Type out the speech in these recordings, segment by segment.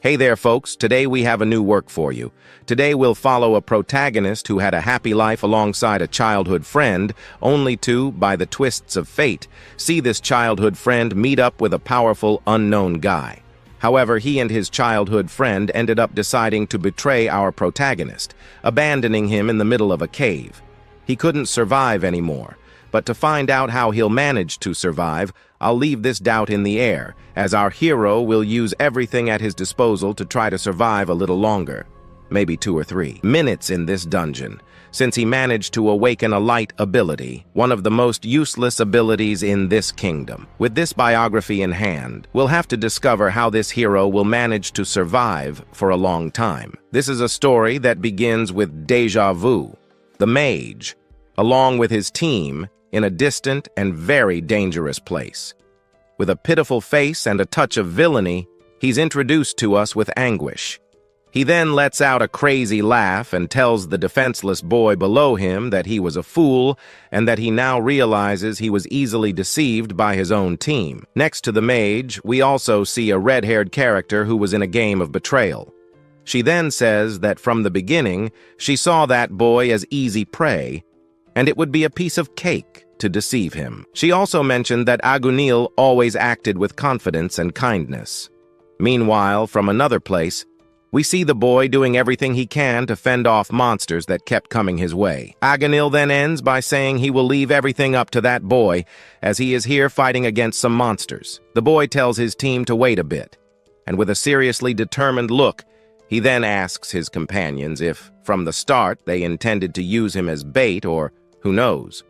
Hey there, folks. Today we have a new work for you. Today we'll follow a protagonist who had a happy life alongside a childhood friend, only to, by the twists of fate, see this childhood friend meet up with a powerful, unknown guy. However, he and his childhood friend ended up deciding to betray our protagonist, abandoning him in the middle of a cave. He couldn't survive anymore. But to find out how he'll manage to survive, I'll leave this doubt in the air, as our hero will use everything at his disposal to try to survive a little longer, maybe 2 or 3 minutes in this dungeon, since he managed to awaken a light ability, one of the most useless abilities in this kingdom. With this biography in hand, we'll have to discover how this hero will manage to survive for a long time. This is a story that begins with Deja Vu, the mage, along with his team, in a distant and very dangerous place. With a pitiful face and a touch of villainy, he's introduced to us with anguish. He then lets out a crazy laugh and tells the defenseless boy below him that he was a fool and that he now realizes he was easily deceived by his own team. Next to the mage, we also see a red-haired character who was in a game of betrayal. She then says that from the beginning, she saw that boy as easy prey, and it would be a piece of cake to deceive him. She also mentioned that Agunil always acted with confidence and kindness. Meanwhile, from another place, we see the boy doing everything he can to fend off monsters that kept coming his way. Agunil then ends by saying he will leave everything up to that boy, as he is here fighting against some monsters. The boy tells his team to wait a bit, and with a seriously determined look, he then asks his companions if, from the start, they intended to use him as bait or, who knows,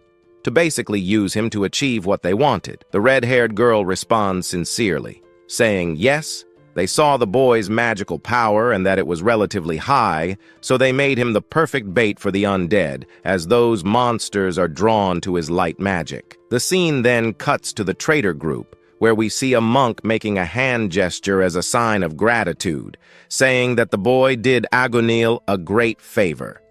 to basically use him to achieve what they wanted. The red-haired girl responds sincerely, saying yes, they saw the boy's magical power and that it was relatively high, so they made him the perfect bait for the undead, as those monsters are drawn to his light magic. The scene then cuts to the traitor group, where we see a monk making a hand gesture as a sign of gratitude, saying that the boy did Agunil a great favor.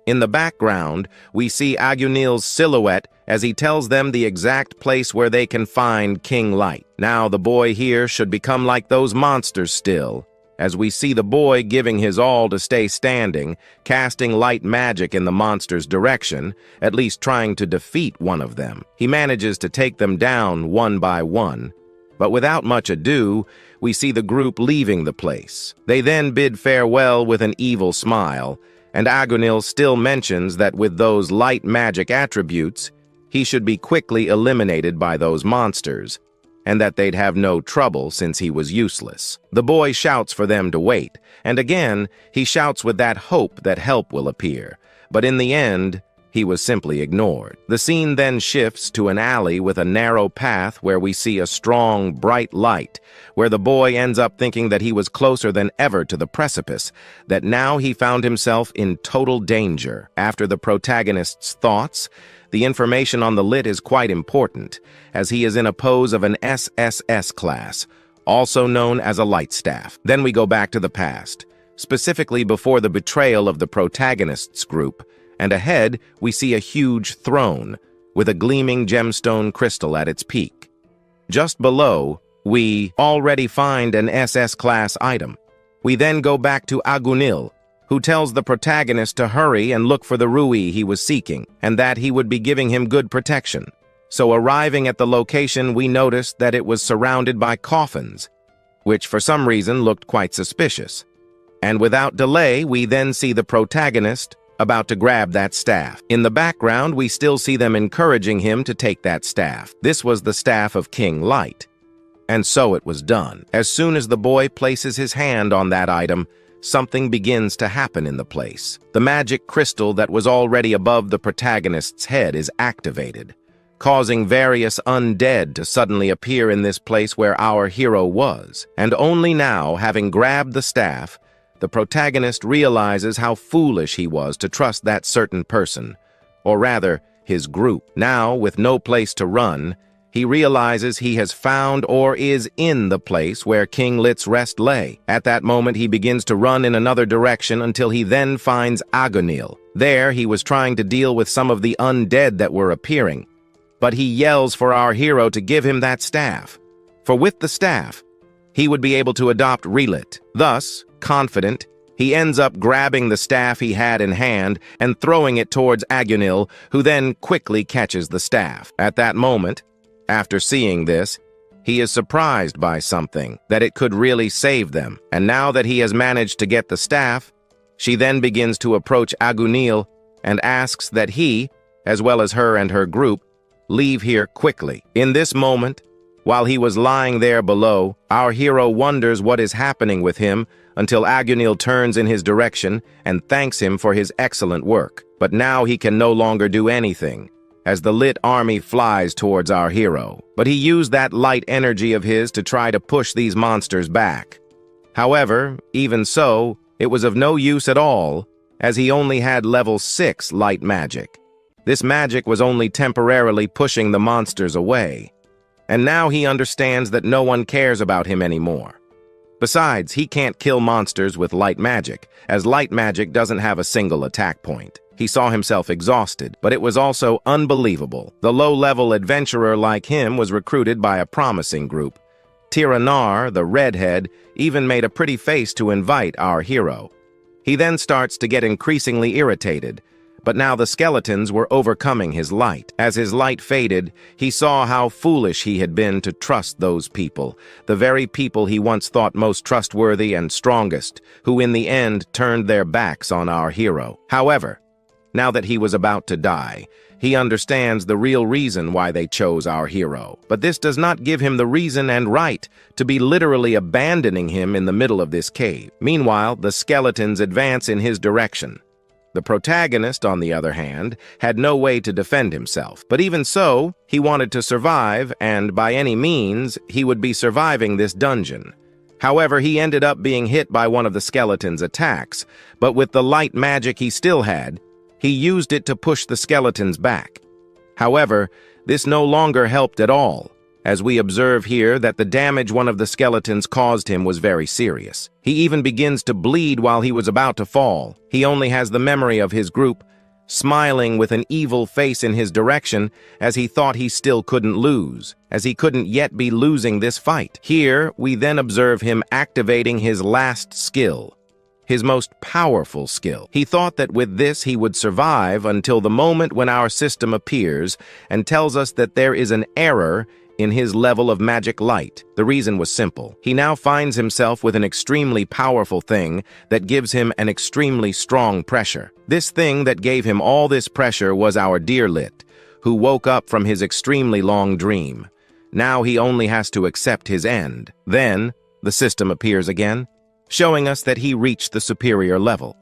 In the background, we see Agunil's silhouette as he tells them the exact place where they can find King Light. Now the boy here should become like those monsters still, as we see the boy giving his all to stay standing, casting light magic in the monster's direction, at least trying to defeat one of them. He manages to take them down one by one, but without much ado, we see the group leaving the place. They then bid farewell with an evil smile, and Agunil still mentions that with those light magic attributes, he should be quickly eliminated by those monsters, and that they'd have no trouble since he was useless. The boy shouts for them to wait, and again, he shouts with that hope that help will appear, but in the end, he was simply ignored. The scene then shifts to an alley with a narrow path where we see a strong, bright light, where the boy ends up thinking that he was closer than ever to the precipice, that now he found himself in total danger. After the protagonist's thoughts, the information on the lit is quite important, as he is in a pose of an SSS class, also known as a light staff. Then we go back to the past, specifically before the betrayal of the protagonist's group, and ahead we see a huge throne with a gleaming gemstone crystal at its peak. Just below, we already find an SS-class item. We then go back to Agunil, who tells the protagonist to hurry and look for the Rui he was seeking, and that he would be giving him good protection. So arriving at the location, we noticed that it was surrounded by coffins, which for some reason looked quite suspicious. And without delay, we then see the protagonist about to grab that staff. In the background, we still see them encouraging him to take that staff. This was the staff of King Light. And so it was done. As soon as the boy places his hand on that item, something begins to happen in the place. The magic crystal that was already above the protagonist's head is activated, causing various undead to suddenly appear in this place where our hero was. And only now, having grabbed the staff, the protagonist realizes how foolish he was to trust that certain person, or rather, his group. Now, with no place to run, he realizes he has found or is in the place where King Lit's rest lay. At that moment, he begins to run in another direction until he then finds Agunil. There, he was trying to deal with some of the undead that were appearing, but he yells for our hero to give him that staff. For with the staff, he would be able to adopt Relit. Thus, confident, he ends up grabbing the staff he had in hand and throwing it towards Agunil, who then quickly catches the staff. At that moment, after seeing this, he is surprised by something, that it could really save them. And now that he has managed to get the staff, she then begins to approach Agunil and asks that he, as well as her and her group, leave here quickly. In this moment, while he was lying there below, our hero wonders what is happening with him until Agunil turns in his direction and thanks him for his excellent work. But now he can no longer do anything, as the lit army flies towards our hero. But he used that light energy of his to try to push these monsters back. However, even so, it was of no use at all, as he only had level 6 light magic. This magic was only temporarily pushing the monsters away. And now he understands that no one cares about him anymore. Besides, he can't kill monsters with light magic, as light magic doesn't have a single attack point. He saw himself exhausted, but it was also unbelievable. The low-level adventurer like him was recruited by a promising group. Tiranar, the redhead, even made a pretty face to invite our hero. He then starts to get increasingly irritated, but now the skeletons were overcoming his light. As his light faded, he saw how foolish he had been to trust those people, the very people he once thought most trustworthy and strongest, who in the end turned their backs on our hero. However, now that he was about to die, he understands the real reason why they chose our hero. But this does not give him the reason and right to be literally abandoning him in the middle of this cave. Meanwhile, the skeletons advance in his direction. The protagonist, on the other hand, had no way to defend himself. But even so, he wanted to survive, and by any means, he would be surviving this dungeon. However, he ended up being hit by one of the skeleton's attacks, but with the light magic he still had, he used it to push the skeletons back. However, this no longer helped at all, as we observe here that the damage one of the skeletons caused him was very serious. He even begins to bleed while he was about to fall. He only has the memory of his group, smiling with an evil face in his direction, as he thought he still couldn't lose, as he couldn't yet be losing this fight. Here, we then observe him activating his last skill, his most powerful skill. He thought that with this he would survive until the moment when our system appears and tells us that there is an error in his level of magic light. The reason was simple. He now finds himself with an extremely powerful thing that gives him an extremely strong pressure. This thing that gave him all this pressure was our dear Lit, who woke up from his extremely long dream. Now he only has to accept his end. Then, the system appears again, showing us that he reached the superior level.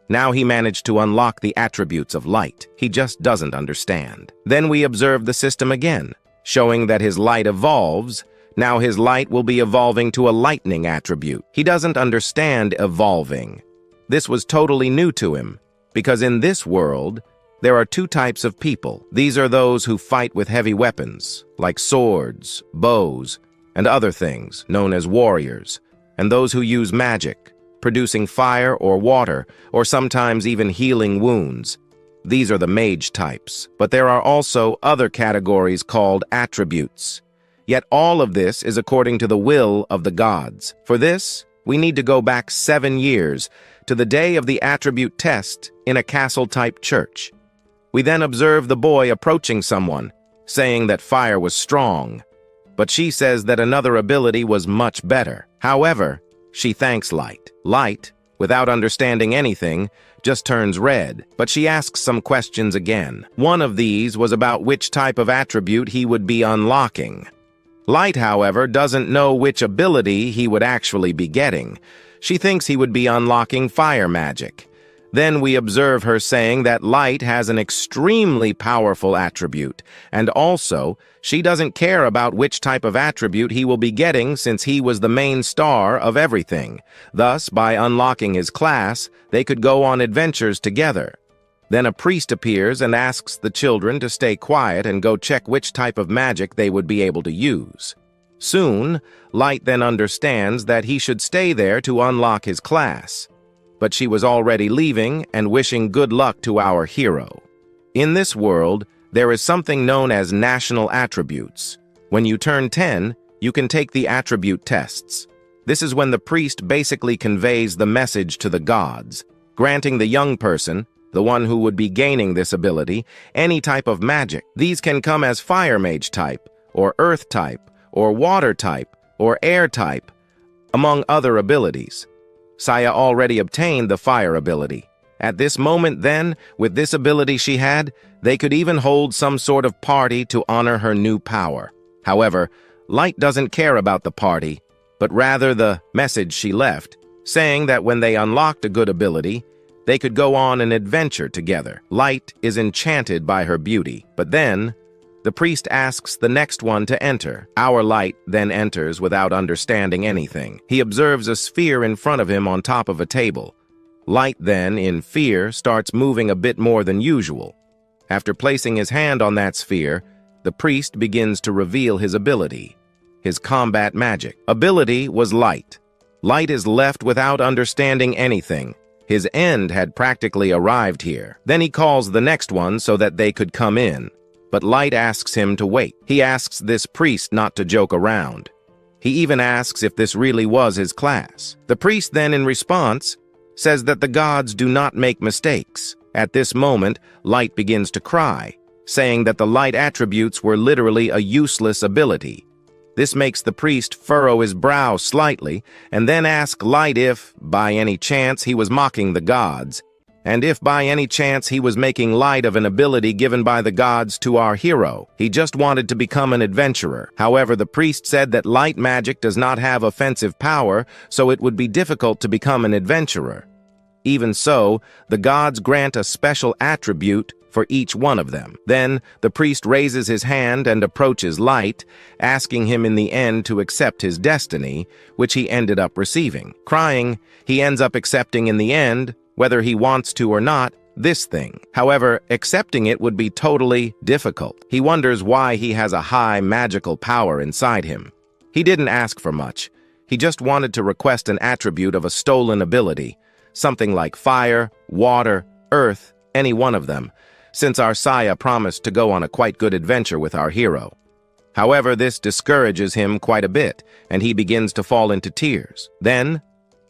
Now he managed to unlock the attributes of light. He just doesn't understand. Then we observe the system again, showing that his light evolves. Now his light will be evolving to a lightning attribute. He doesn't understand evolving. This was totally new to him, because in this world, there are two types of people. These are those who fight with heavy weapons, like swords, bows, and other things, known as warriors, and those who use magic, producing fire or water, or sometimes even healing wounds. These are the mage types, but there are also other categories called attributes. Yet all of this is according to the will of the gods. For this, we need to go back 7 years to the day of the attribute test in a castle-type church. We then observe the boy approaching someone, saying that fire was strong, but she says that another ability was much better. However, she thanks Light. Light, without understanding anything, just turns red, but she asks some questions again. One of these was about which type of attribute he would be unlocking. Light, however, doesn't know which ability he would actually be getting. She thinks he would be unlocking fire magic. Then we observe her saying that Light has an extremely powerful attribute, and also, she doesn't care about which type of attribute he will be getting since he was the main star of everything. Thus, by unlocking his class, they could go on adventures together. Then a priest appears and asks the children to stay quiet and go check which type of magic they would be able to use. Soon, Light then understands that he should stay there to unlock his class. But she was already leaving and wishing good luck to our hero. In this world, there is something known as national attributes. When you turn 10, you can take the attribute tests. This is when the priest basically conveys the message to the gods, granting the young person, the one who would be gaining this ability, any type of magic. These can come as fire mage type, or earth type, or water type, or air type, among other abilities. Saya already obtained the fire ability. At this moment then, with this ability she had, they could even hold some sort of party to honor her new power. However, Light doesn't care about the party, but rather the message she left, saying that when they unlocked a good ability, they could go on an adventure together. Light is enchanted by her beauty, but then the priest asks the next one to enter. Our Light then enters without understanding anything. He observes a sphere in front of him on top of a table. Light then, in fear, starts moving a bit more than usual. After placing his hand on that sphere, the priest begins to reveal his ability, his combat magic. Ability was Light. Light is left without understanding anything. His end had practically arrived here. Then he calls the next one so that they could come in. But Light asks him to wait. He asks this priest not to joke around. He even asks if this really was his class. The priest then, in response, says that the gods do not make mistakes. At this moment, Light begins to cry, saying that the Light attributes were literally a useless ability. This makes the priest furrow his brow slightly and then ask Light if, by any chance, he was mocking the gods, and if by any chance he was making light of an ability given by the gods to our hero. He just wanted to become an adventurer. However, the priest said that light magic does not have offensive power, so it would be difficult to become an adventurer. Even so, the gods grant a special attribute for each one of them. Then, the priest raises his hand and approaches Light, asking him in the end to accept his destiny, which he ended up receiving. Crying, he ends up accepting in the end, whether he wants to or not, this thing. However, accepting it would be totally difficult. He wonders why he has a high magical power inside him. He didn't ask for much. He just wanted to request an attribute of a stolen ability, something like fire, water, earth, any one of them, since our Saya promised to go on a quite good adventure with our hero. However, this discourages him quite a bit, and he begins to fall into tears. Then,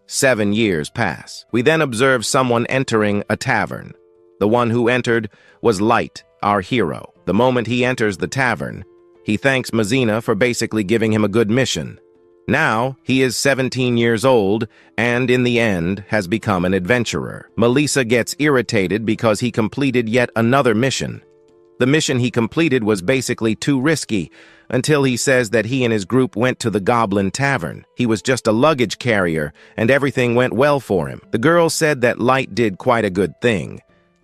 7 years pass. We then observe someone entering a tavern. The one who entered was Light, our hero. The moment he enters the tavern, he thanks Mazina for basically giving him a good mission. Now, he is 17 years old and, in the end, has become an adventurer. Melissa gets irritated because he completed yet another mission. The mission he completed was basically too risky, until he says that he and his group went to the Goblin Tavern. He was just a luggage carrier, and everything went well for him. The girl said that Light did quite a good thing,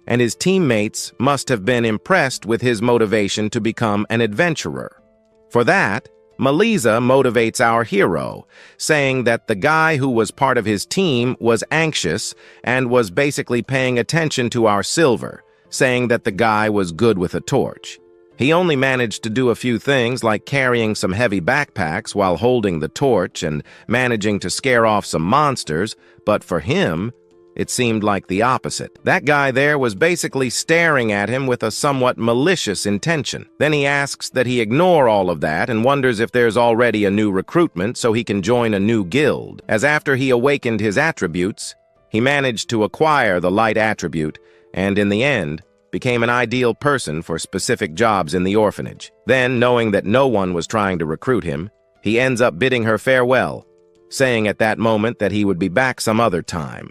and his teammates must have been impressed with his motivation to become an adventurer. For that, Melissa motivates our hero, saying that the guy who was part of his team was anxious and was basically paying attention to our Silver, saying that the guy was good with a torch. He only managed to do a few things like carrying some heavy backpacks while holding the torch and managing to scare off some monsters, but for him, it seemed like the opposite. That guy there was basically staring at him with a somewhat malicious intention. Then he asks that he ignore all of that and wonders if there's already a new recruitment so he can join a new guild, as after he awakened his attributes, he managed to acquire the light attribute and, in the end, became an ideal person for specific jobs in the orphanage. Then, knowing that no one was trying to recruit him, he ends up bidding her farewell, saying at that moment that he would be back some other time.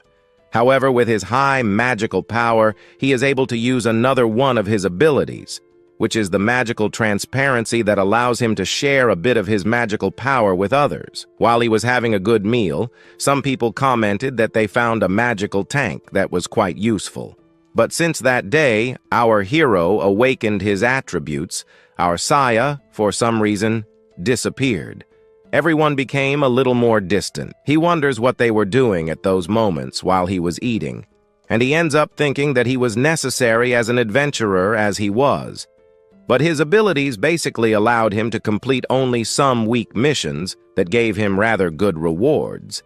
However, with his high magical power, he is able to use another one of his abilities, which is the magical transparency that allows him to share a bit of his magical power with others. While he was having a good meal, some people commented that they found a magical tank that was quite useful. But since that day, our hero awakened his attributes. Our Saya, for some reason, disappeared. Everyone became a little more distant. He wonders what they were doing at those moments while he was eating, and he ends up thinking that he was necessary as an adventurer as he was. But his abilities basically allowed him to complete only some weak missions that gave him rather good rewards.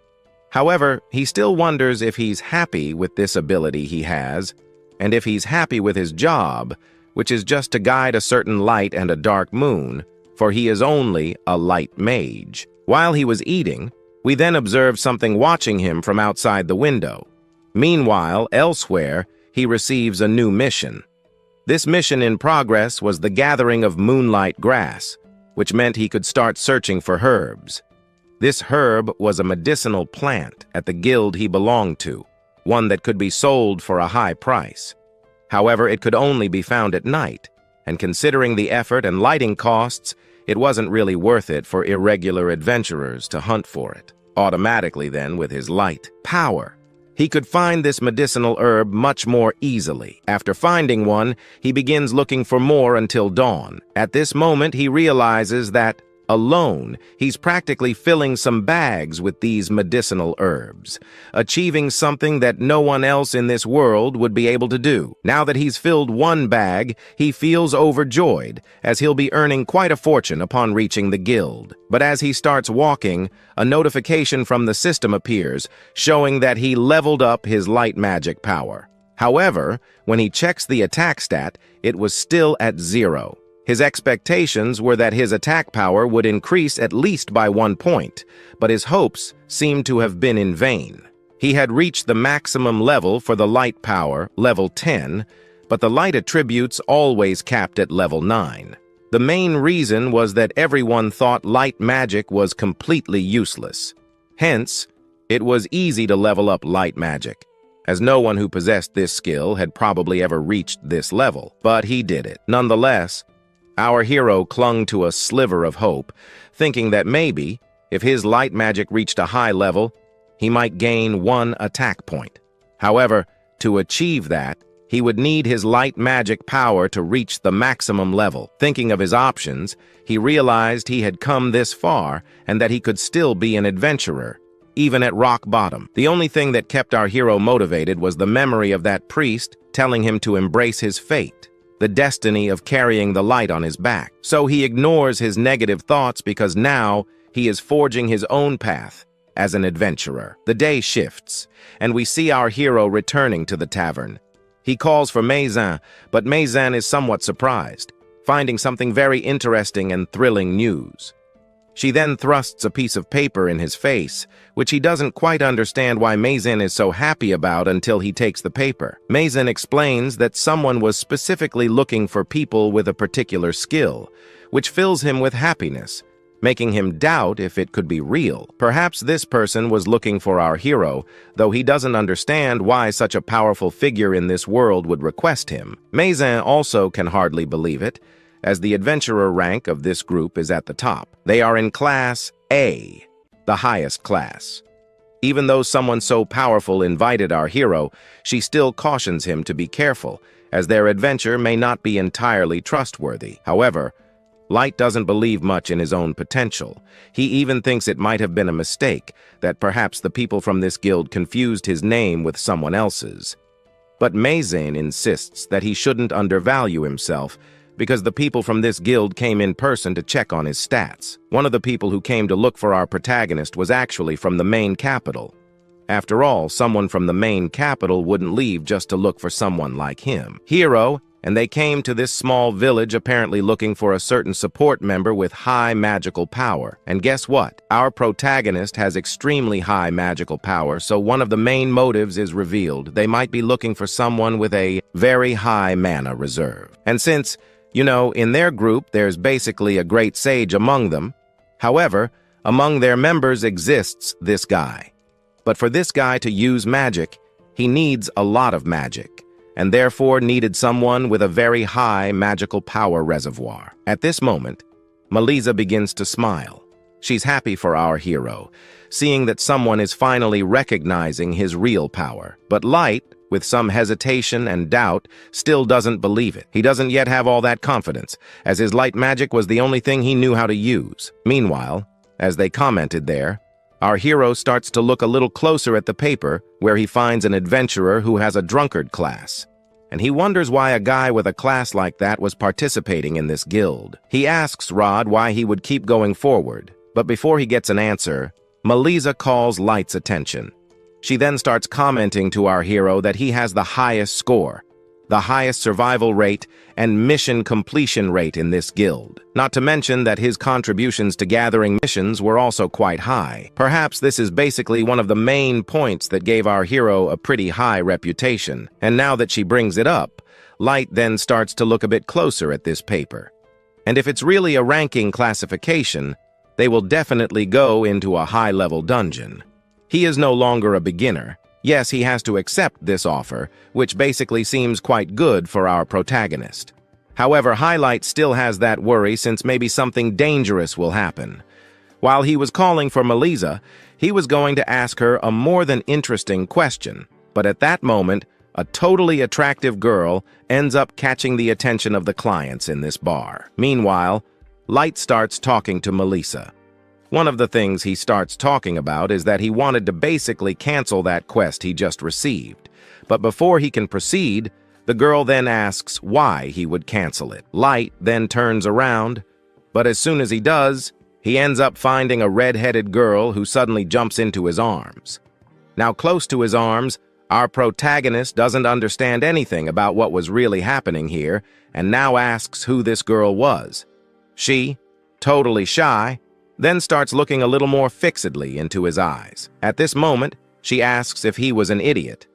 However, he still wonders if he's happy with this ability he has, and if he's happy with his job, which is just to guide a certain light and a dark moon, for he is only a light mage. While he was eating, We then observe something watching him from outside the window. Meanwhile, elsewhere, he receives a new mission. This mission in progress was the gathering of moonlight grass, which meant he could start searching for herbs. This herb was a medicinal plant at the guild he belonged to, one that could be sold for a high price. However, it could only be found at night, and considering the effort and lighting costs, it wasn't really worth it for irregular adventurers to hunt for it. Automatically then, with his light power, he could find this medicinal herb much more easily. After finding one, he begins looking for more until dawn. At this moment, he realizes that, alone, he's practically filling some bags with these medicinal herbs, achieving something that no one else in this world would be able to do. Now that he's filled one bag, he feels overjoyed, as he'll be earning quite a fortune upon reaching the guild. But as he starts walking, a notification from the system appears, showing that he leveled up his light magic power. However, when he checks the attack stat, it was still at 0. His expectations were that his attack power would increase at least by 1 point, but his hopes seemed to have been in vain. He had reached the maximum level for the light power, level 10, but the light attributes always capped at level 9. The main reason was that everyone thought light magic was completely useless. Hence, it was easy to level up light magic, as no one who possessed this skill had probably ever reached this level, but he did it. Nonetheless, our hero clung to a sliver of hope, thinking that maybe, if his light magic reached a high level, he might gain 1 attack point. However, to achieve that, he would need his light magic power to reach the maximum level. Thinking of his options, he realized he had come this far and that he could still be an adventurer, even at rock bottom. The only thing that kept our hero motivated was the memory of that priest telling him to embrace his fate, the destiny of carrying the light on his back. So he ignores his negative thoughts because now he is forging his own path as an adventurer. The day shifts, and we see our hero returning to the tavern. He calls for Maison, but Maison is somewhat surprised, finding something very interesting and thrilling news. She then thrusts a piece of paper in his face, which he doesn't quite understand why Maison is so happy about until he takes the paper. Maison explains that someone was specifically looking for people with a particular skill, which fills him with happiness, making him doubt if it could be real. Perhaps this person was looking for our hero, though he doesn't understand why such a powerful figure in this world would request him. Maison also can hardly believe it, as the adventurer rank of this group is at the top. They are in Class A, the highest class. Even though someone so powerful invited our hero, she still cautions him to be careful, as their adventure may not be entirely trustworthy. However, Light doesn't believe much in his own potential. He even thinks it might have been a mistake, that perhaps the people from this guild confused his name with someone else's. But Maison insists that he shouldn't undervalue himself, because the people from this guild came in person to check on his stats. One of the people who came to look for our protagonist was actually from the main capital. After all, someone from the main capital wouldn't leave just to look for someone like him. Hero, and they came to this small village apparently looking for a certain support member with high magical power. And guess what? Our protagonist has extremely high magical power, so one of the main motives is revealed. They might be looking for someone with a very high mana reserve. And since, in their group there's basically a great sage among them, however, among their members exists this guy. But for this guy to use magic, he needs a lot of magic, and therefore needed someone with a very high magical power reservoir. At this moment, Melissa begins to smile. She's happy for our hero, seeing that someone is finally recognizing his real power. But Light, with some hesitation and doubt, still doesn't believe it. He doesn't yet have all that confidence, as his light magic was the only thing he knew how to use. Meanwhile, as they commented there, our hero starts to look a little closer at the paper, where he finds an adventurer who has a drunkard class. And he wonders why a guy with a class like that was participating in this guild. He asks Rod why he would keep going forward, but before he gets an answer, Melissa calls Light's attention. She then starts commenting to our hero that he has the highest score, the highest survival rate and mission completion rate in this guild. Not to mention that his contributions to gathering missions were also quite high. Perhaps this is basically one of the main points that gave our hero a pretty high reputation. And now that she brings it up, Light then starts to look a bit closer at this paper. And if it's really a ranking classification, they will definitely go into a high-level dungeon. He is no longer a beginner. Yes, he has to accept this offer, which basically seems quite good for our protagonist. However, Highlight still has that worry since maybe something dangerous will happen. While he was calling for Melissa, he was going to ask her a more than interesting question, but at that moment, a totally attractive girl ends up catching the attention of the clients in this bar. Meanwhile, Light starts talking to Melissa. One of the things he starts talking about is that he wanted to basically cancel that quest he just received. But before he can proceed, the girl then asks why he would cancel it. Light then turns around, but as soon as he does, he ends up finding a red-headed girl who suddenly jumps into his arms. Now close to his arms, our protagonist doesn't understand anything about what was really happening here and now asks who this girl was. She, totally shy, then starts looking a little more fixedly into his eyes. At this moment, she asks if he was an idiot.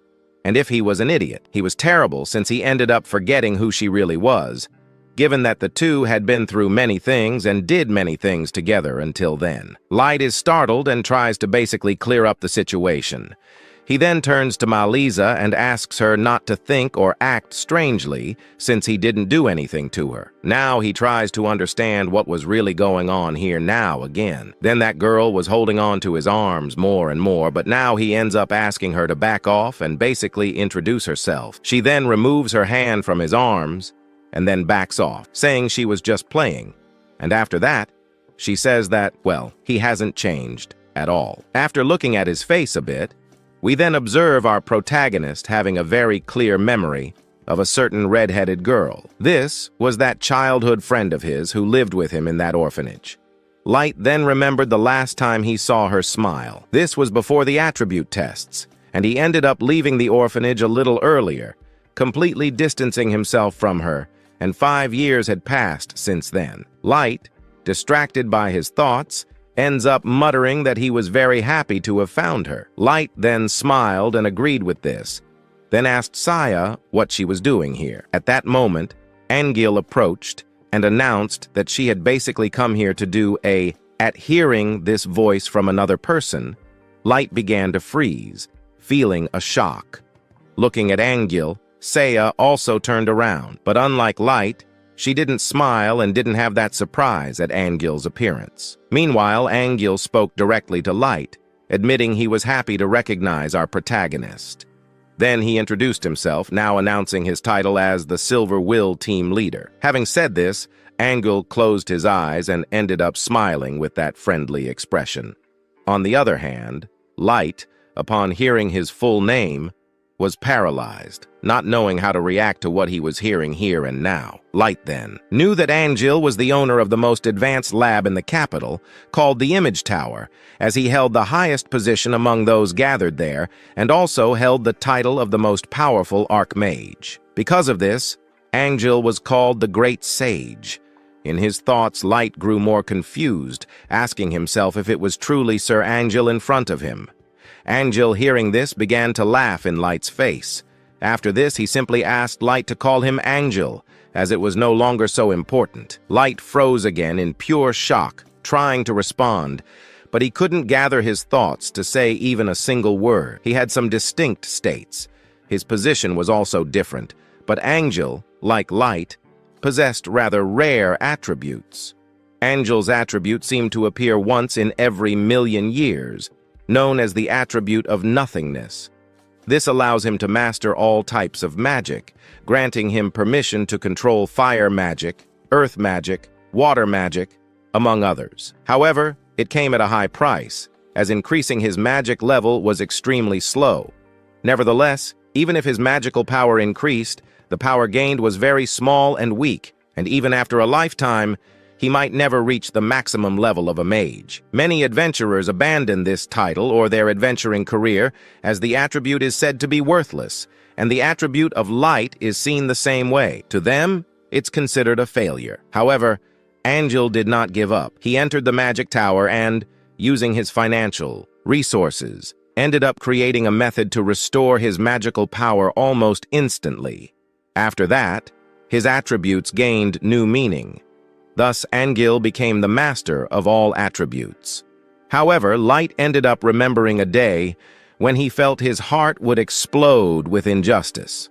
And if he was an idiot, he was terrible since he ended up forgetting who she really was, given that the two had been through many things and did many things together until then. Light is startled and tries to basically clear up the situation. He then turns to Melissa and asks her not to think or act strangely since he didn't do anything to her. Now he tries to understand what was really going on here now again. Then that girl was holding on to his arms more and more, but now he ends up asking her to back off and basically introduce herself. She then removes her hand from his arms and then backs off, saying she was just playing. And after that, she says that, well, he hasn't changed at all. After looking at his face a bit, we then observe our protagonist having a very clear memory of a certain red-headed girl. This was that childhood friend of his who lived with him in that orphanage. Light then remembered the last time he saw her smile. This was before the attribute tests, and he ended up leaving the orphanage a little earlier, completely distancing himself from her, and 5 years had passed since then. Light, distracted by his thoughts, ends up muttering that he was very happy to have found her. Light then smiled and agreed with this, then asked Saya what she was doing here. At that moment, Angil approached and announced that she had basically come here to do a At hearing this voice from another person, Light began to freeze, feeling a shock. Looking at Angil, Saya also turned around, but unlike Light, she didn't smile and didn't have that surprise at Angil's appearance. Meanwhile, Angil spoke directly to Light, admitting he was happy to recognize our protagonist. Then he introduced himself, now announcing his title as the Silver Will team leader. Having said this, Angil closed his eyes and ended up smiling with that friendly expression. On the other hand, Light, upon hearing his full name, was paralyzed, not knowing how to react to what he was hearing here and now. Light then knew that Angil was the owner of the most advanced lab in the capital, called the Image Tower, as he held the highest position among those gathered there, and also held the title of the most powerful Archmage. Because of this, Angil was called the Great Sage. In his thoughts, Light grew more confused, asking himself if it was truly Sir Angil in front of him. Angil, hearing this, began to laugh in Light's face. After this, he simply asked Light to call him Angil, as it was no longer so important. Light froze again in pure shock, trying to respond, but he couldn't gather his thoughts to say even a single word. He had some distinct states. His position was also different, but Angil, like Light, possessed rather rare attributes. Angil's attribute seemed to appear once in every million years, known as the attribute of nothingness. This allows him to master all types of magic, granting him permission to control fire magic, earth magic, water magic, among others. However, it came at a high price, as increasing his magic level was extremely slow. Nevertheless, even if his magical power increased, the power gained was very small and weak, and even after a lifetime, he might never reach the maximum level of a mage. Many adventurers abandon this title or their adventuring career as the attribute is said to be worthless, and the attribute of light is seen the same way. To them, it's considered a failure. However, Angel did not give up. He entered the magic tower and, using his financial resources, ended up creating a method to restore his magical power almost instantly. After that, his attributes gained new meaning. Thus, Angel became the master of all attributes. However, Light ended up remembering a day when he felt his heart would explode with injustice.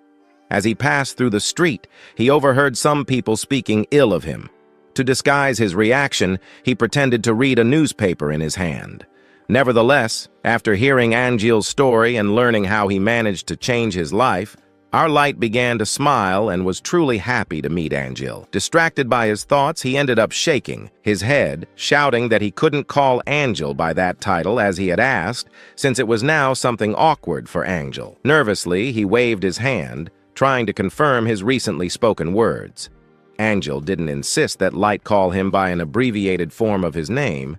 As he passed through the street, he overheard some people speaking ill of him. To disguise his reaction, he pretended to read a newspaper in his hand. Nevertheless, after hearing Angel's story and learning how he managed to change his life, our Light began to smile and was truly happy to meet Angel. Distracted by his thoughts, he ended up shaking his head, shouting that he couldn't call Angel by that title as he had asked, since it was now something awkward for Angel. Nervously, he waved his hand, trying to confirm his recently spoken words. Angel didn't insist that Light call him by an abbreviated form of his name,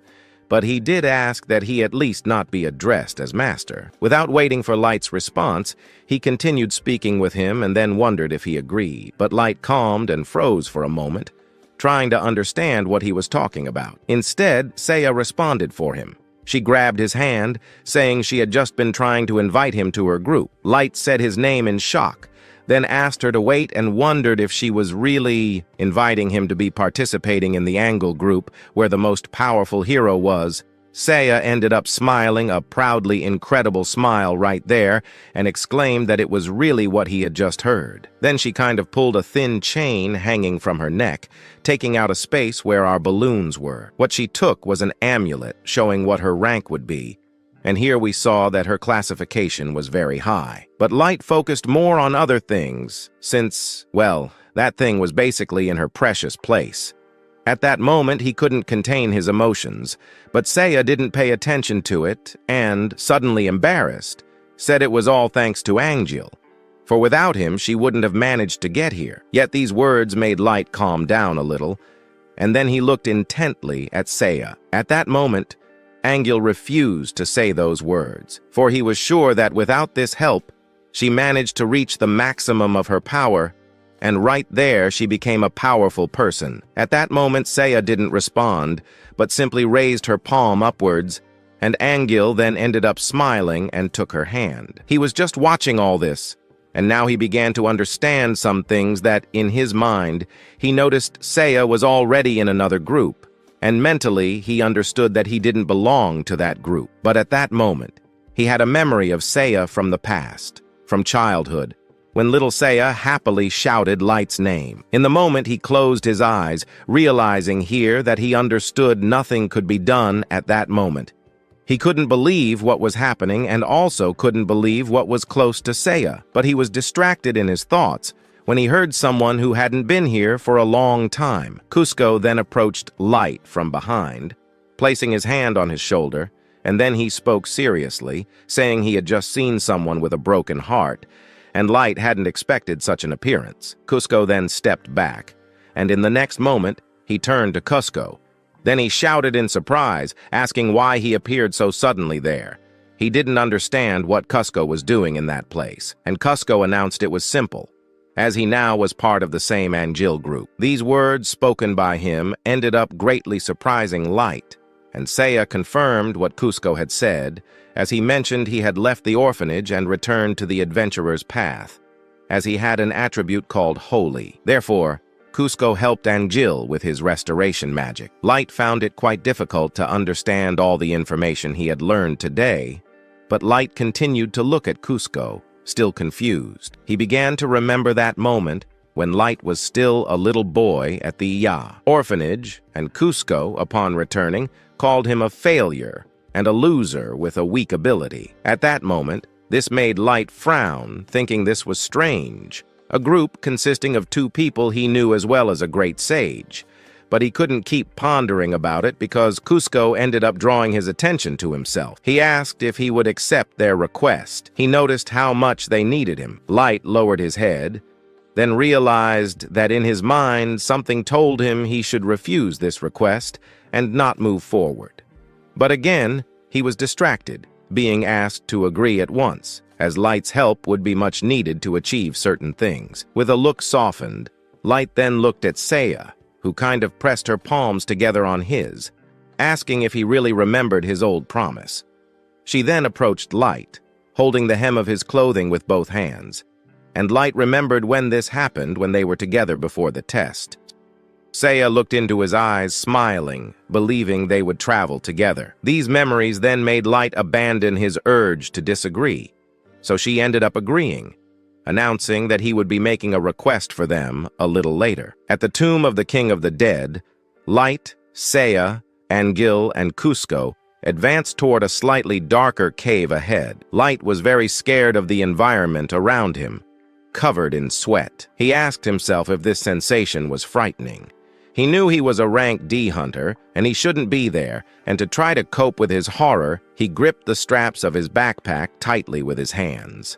but he did ask that he at least not be addressed as master. Without waiting for Light's response, he continued speaking with him and then wondered if he agreed. But Light calmed and froze for a moment, trying to understand what he was talking about. Instead, Saya responded for him. She grabbed his hand, saying she had just been trying to invite him to her group. Light said his name in shock, then asked her to wait and wondered if she was really inviting him to be participating in the Angle group where the most powerful hero was. Saya ended up smiling a proudly incredible smile right there and exclaimed that it was really what he had just heard. Then she kind of pulled a thin chain hanging from her neck, taking out a space where our balloons were. What she took was an amulet showing what her rank would be, and here we saw that her classification was very high. But Light focused more on other things, since, well, that thing was basically in her precious place. At that moment, he couldn't contain his emotions, but Saya didn't pay attention to it and, suddenly embarrassed, said it was all thanks to Angel. For without him, she wouldn't have managed to get here. Yet these words made Light calm down a little, and then he looked intently at Saya. At that moment, Angel refused to say those words, for he was sure that without this help, she managed to reach the maximum of her power, and right there she became a powerful person. At that moment, Saya didn't respond, but simply raised her palm upwards, and Angel then ended up smiling and took her hand. He was just watching all this, and now he began to understand some things that, in his mind, he noticed Saya was already in another group. And mentally, he understood that he didn't belong to that group. But at that moment, he had a memory of Saya from the past, from childhood, when little Saya happily shouted Light's name. In the moment, he closed his eyes, realizing here that he understood nothing could be done at that moment. He couldn't believe what was happening and also couldn't believe what was close to Saya, but he was distracted in his thoughts when he heard someone who hadn't been here for a long time. Cusco then approached Light from behind, placing his hand on his shoulder, and then he spoke seriously, saying he had just seen someone with a broken heart, and Light hadn't expected such an appearance. Cusco then stepped back, and in the next moment, he turned to Cusco. Then he shouted in surprise, asking why he appeared so suddenly there. He didn't understand what Cusco was doing in that place, and Cusco announced it was simple, as he now was part of the same Angel group. These words spoken by him ended up greatly surprising Light, and Saya confirmed what Cusco had said, as he mentioned he had left the orphanage and returned to the adventurer's path, as he had an attribute called Holy. Therefore, Cusco helped Angel with his restoration magic. Light found it quite difficult to understand all the information he had learned today, but Light continued to look at Cusco, still confused. He began to remember that moment when Light was still a little boy at the orphanage, and Cusco, upon returning, called him a failure and a loser with a weak ability. At that moment, this made Light frown, thinking this was strange. A group consisting of two people he knew as well as a great sage. But he couldn't keep pondering about it because Cusco ended up drawing his attention to himself. He asked if he would accept their request. He noticed how much they needed him. Light lowered his head, then realized that in his mind something told him he should refuse this request and not move forward. But again, he was distracted, being asked to agree at once, as Light's help would be much needed to achieve certain things. With a look softened, Light then looked at Seiya, who kind of pressed her palms together on his, asking if he really remembered his old promise. She then approached Light, holding the hem of his clothing with both hands, and Light remembered when this happened when they were together before the test. Seiya looked into his eyes, smiling, believing they would travel together. These memories then made Light abandon his urge to disagree, so she ended up agreeing, announcing that he would be making a request for them a little later. At the tomb of the King of the Dead, Light, Seiya, Angil, and Cusco advanced toward a slightly darker cave ahead. Light was very scared of the environment around him, covered in sweat. He asked himself if this sensation was frightening. He knew he was a rank D hunter, and he shouldn't be there, and to try to cope with his horror, he gripped the straps of his backpack tightly with his hands.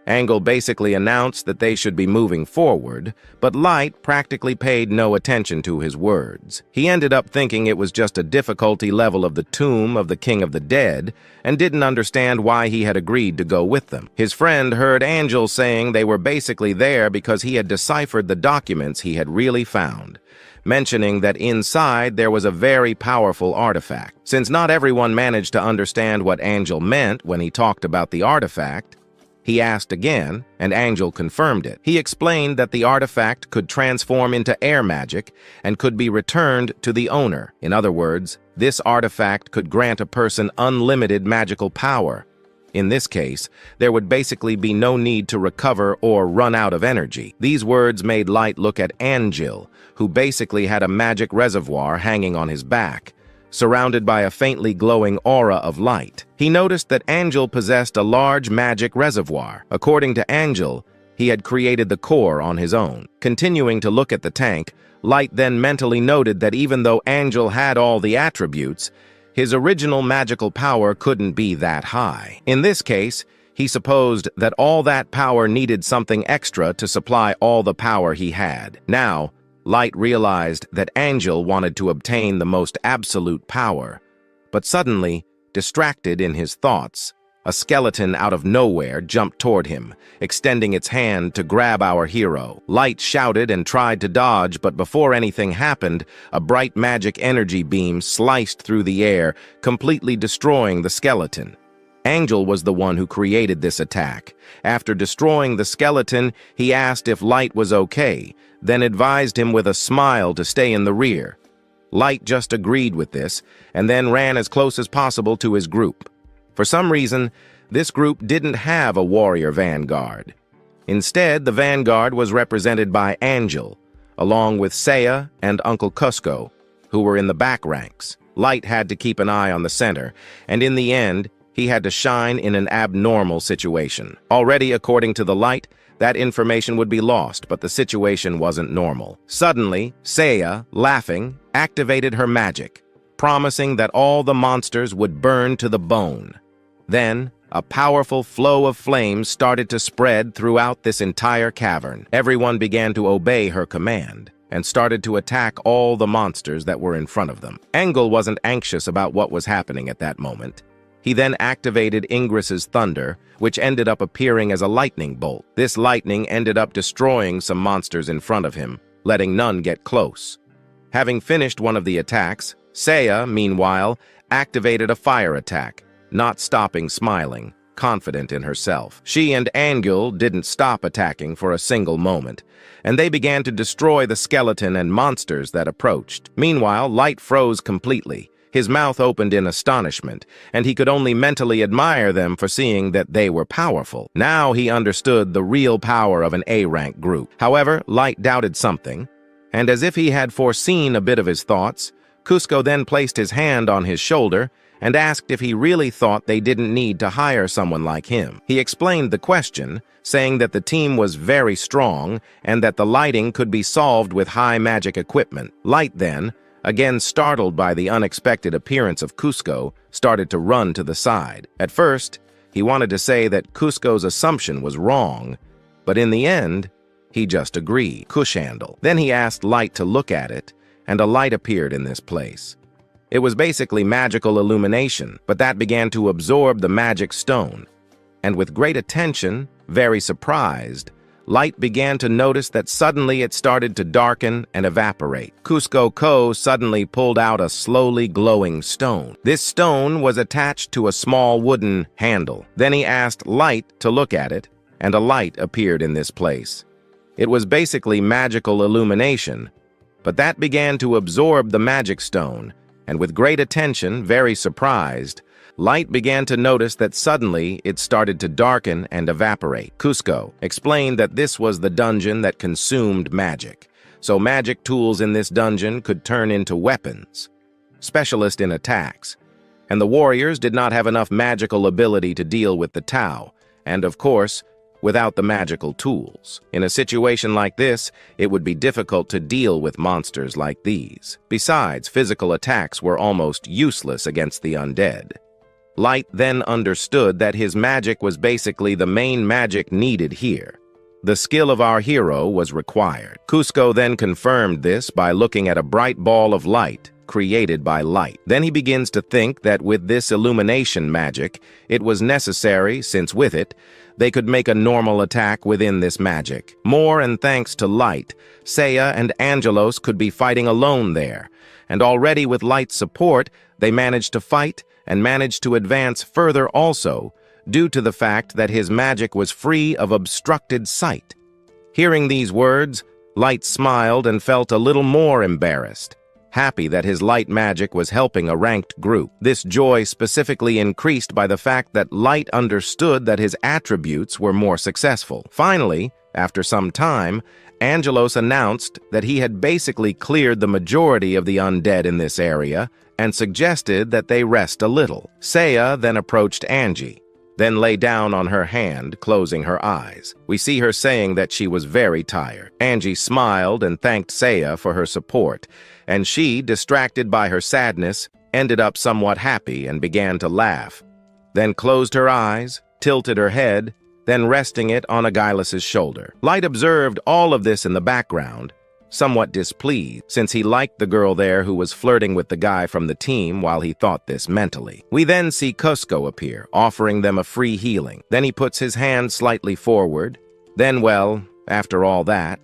Angil basically announced that they should be moving forward, but Light practically paid no attention to his words. He ended up thinking it was just a difficulty level of the tomb of the King of the Dead, and didn't understand why he had agreed to go with them. His friend heard Angil saying they were basically there because he had deciphered the documents he had really found, mentioning that inside there was a very powerful artifact. Since not everyone managed to understand what Angil meant when he talked about the artifact, he asked again, and Angil confirmed it. He explained that the artifact could transform into air magic and could be returned to the owner. In other words, this artifact could grant a person unlimited magical power. In this case, there would basically be no need to recover or run out of energy. These words made Light look at Angil, who basically had a magic reservoir hanging on his back, surrounded by a faintly glowing aura of light. He noticed that Angil possessed a large magic reservoir. According to Angil, he had created the core on his own. Continuing to look at the tank, Light then mentally noted that even though Angil had all the attributes, his original magical power couldn't be that high. In this case, he supposed that all that power needed something extra to supply all the power he had. Now, Light realized that Angil wanted to obtain the most absolute power, but suddenly, distracted in his thoughts, a skeleton out of nowhere jumped toward him, extending its hand to grab our hero. Light shouted and tried to dodge, but before anything happened, a bright magic energy beam sliced through the air, completely destroying the skeleton. Angil was the one who created this attack. After destroying the skeleton, he asked if Light was okay, then advised him with a smile to stay in the rear. Light just agreed with this, and then ran as close as possible to his group. For some reason, this group didn't have a warrior vanguard. Instead, the vanguard was represented by Angil, along with Seiya and Uncle Cusco, who were in the back ranks. Light had to keep an eye on the center, and in the end, he had to shine in an abnormal situation. Already, according to the Light, that information would be lost, but the situation wasn't normal. Suddenly, Seiya, laughing, activated her magic, promising that all the monsters would burn to the bone. Then, a powerful flow of flames started to spread throughout this entire cavern. Everyone began to obey her command, and started to attack all the monsters that were in front of them. Angil wasn't anxious about what was happening at that moment. He then activated Ingris's thunder, which ended up appearing as a lightning bolt. This lightning ended up destroying some monsters in front of him, letting none get close. Having finished one of the attacks, Seiya, meanwhile, activated a fire attack, not stopping smiling, confident in herself. She and Angil didn't stop attacking for a single moment, and they began to destroy the skeleton and monsters that approached. Meanwhile, Light froze completely. His mouth opened in astonishment, and he could only mentally admire them for seeing that they were powerful. Now he understood the real power of an A-rank group. However, Light doubted something, and as if he had foreseen a bit of his thoughts, Cusco then placed his hand on his shoulder and asked if he really thought they didn't need to hire someone like him. He explained the question, saying that the team was very strong and that the lighting could be solved with high magic equipment. Light then, again startled by the unexpected appearance of Cusco, started to run to the side. At first, he wanted to say that Cusco's assumption was wrong, but in the end, He just agreed. Cushhandle. Then he asked Light to look at it, and a light appeared in this place. It was basically magical illumination, but that began to absorb the magic stone. And with great attention, very surprised, Light began to notice that suddenly it started to darken and evaporate. Cusco Ko suddenly pulled out a slowly glowing stone. This stone was attached to a small wooden handle. Then he asked Light to look at it, and a light appeared in this place. It was basically magical illumination, but that began to absorb the magic stone, and with great attention, very surprised, Light began to notice that suddenly it started to darken and evaporate. Cusco explained that this was the dungeon that consumed magic, so magic tools in this dungeon could turn into weapons, specialist in attacks, and the warriors did not have enough magical ability to deal with the Tao, and of course, without the magical tools. In a situation like this, it would be difficult to deal with monsters like these. Besides, physical attacks were almost useless against the undead. Light then understood that his magic was basically the main magic needed here. The skill of our hero was required. Cusco then confirmed this by looking at a bright ball of light created by Light. Then he begins to think that with this illumination magic, it was necessary, since with it, they could make a normal attack within this magic. More and thanks to Light, Seiya and Angelos could be fighting alone there, and already with Light's support, they managed to fight and managed to advance further also, due to the fact that his magic was free of obstructed sight. Hearing these words, Light smiled and felt a little more embarrassed, happy that his light magic was helping a ranked group. This joy specifically increased by the fact that Light understood that his attributes were more successful. Finally, after some time, Angelos announced that he had basically cleared the majority of the undead in this area and suggested that they rest a little. Seiya then approached Angie, then lay down on her hand, closing her eyes. We see her saying that she was very tired. Angie smiled and thanked Seiya for her support, and she, distracted by her sadness, ended up somewhat happy and began to laugh, then closed her eyes, tilted her head, then resting it on Agilus's shoulder. Light observed all of this in the background, somewhat displeased, since he liked the girl there who was flirting with the guy from the team while he thought this mentally. We then see Cusco appear, offering them a free healing. Then he puts his hand slightly forward. Then, well, after all that,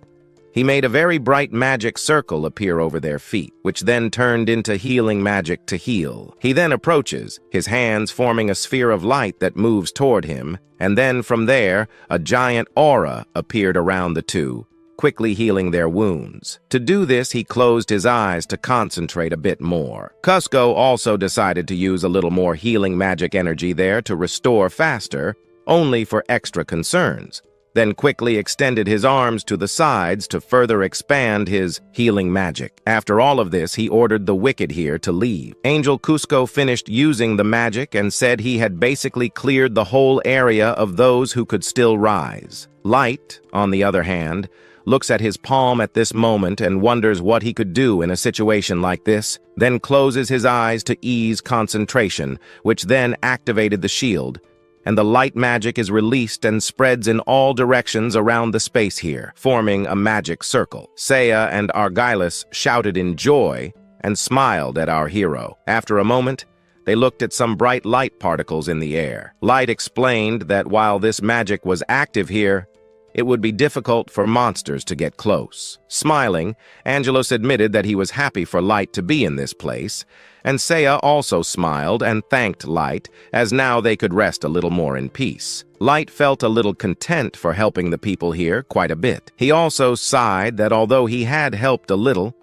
he made a very bright magic circle appear over their feet, which then turned into healing magic to heal. He then approaches, his hands forming a sphere of light that moves toward him, and then from there, a giant aura appeared around the two, quickly healing their wounds. To do this, he closed his eyes to concentrate a bit more. Cusco also decided to use a little more healing magic energy there to restore faster, only for extra concerns, then quickly extended his arms to the sides to further expand his healing magic. After all of this, he ordered the wicked here to leave. Angel Cusco finished using the magic and said he had basically cleared the whole area of those who could still rise. Light, on the other hand, looks at his palm at this moment and wonders what he could do in a situation like this, then closes his eyes to ease concentration, which then activated the shield, and the light magic is released and spreads in all directions around the space here, forming a magic circle. Seiya and Argilus shouted in joy and smiled at our hero. After a moment, they looked at some bright light particles in the air. Light explained that while this magic was active here, it would be difficult for monsters to get close. Smiling, Angelos admitted that he was happy for Light to be in this place, and Seiya also smiled and thanked Light, as now they could rest a little more in peace. Light felt a little content for helping the people here quite a bit. He also sighed that although he had helped a little,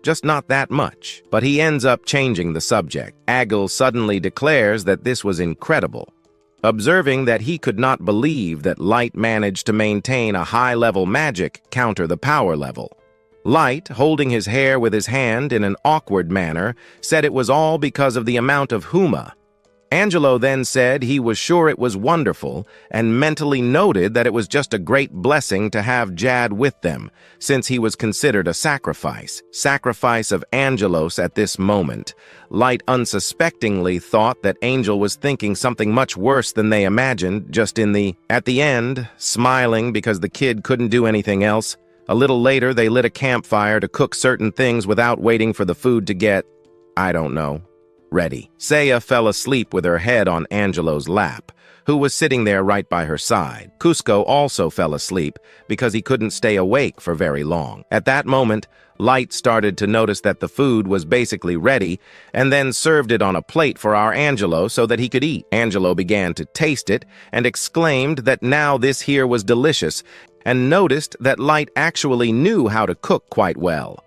just not that much. But he ends up changing the subject. Agil suddenly declares that this was incredible, observing that he could not believe that Light managed to maintain a high-level magic counter the power level. Light, holding his hair with his hand in an awkward manner, said it was all because of the amount of huma, Angelo then said he was sure it was wonderful and mentally noted that it was just a great blessing to have Jad with them, since he was considered a sacrifice of Angelos at this moment. Light unsuspectingly thought that Angel was thinking something much worse than they imagined, at the end, smiling because the kid couldn't do anything else. A little later, they lit a campfire to cook certain things without waiting for the food to get, I don't know, ready. Saya fell asleep with her head on Angelo's lap, who was sitting there right by her side. Cusco also fell asleep because he couldn't stay awake for very long. At that moment, Light started to notice that the food was basically ready and then served it on a plate for our Angelo so that he could eat. Angelo began to taste it and exclaimed that now this here was delicious and noticed that Light actually knew how to cook quite well.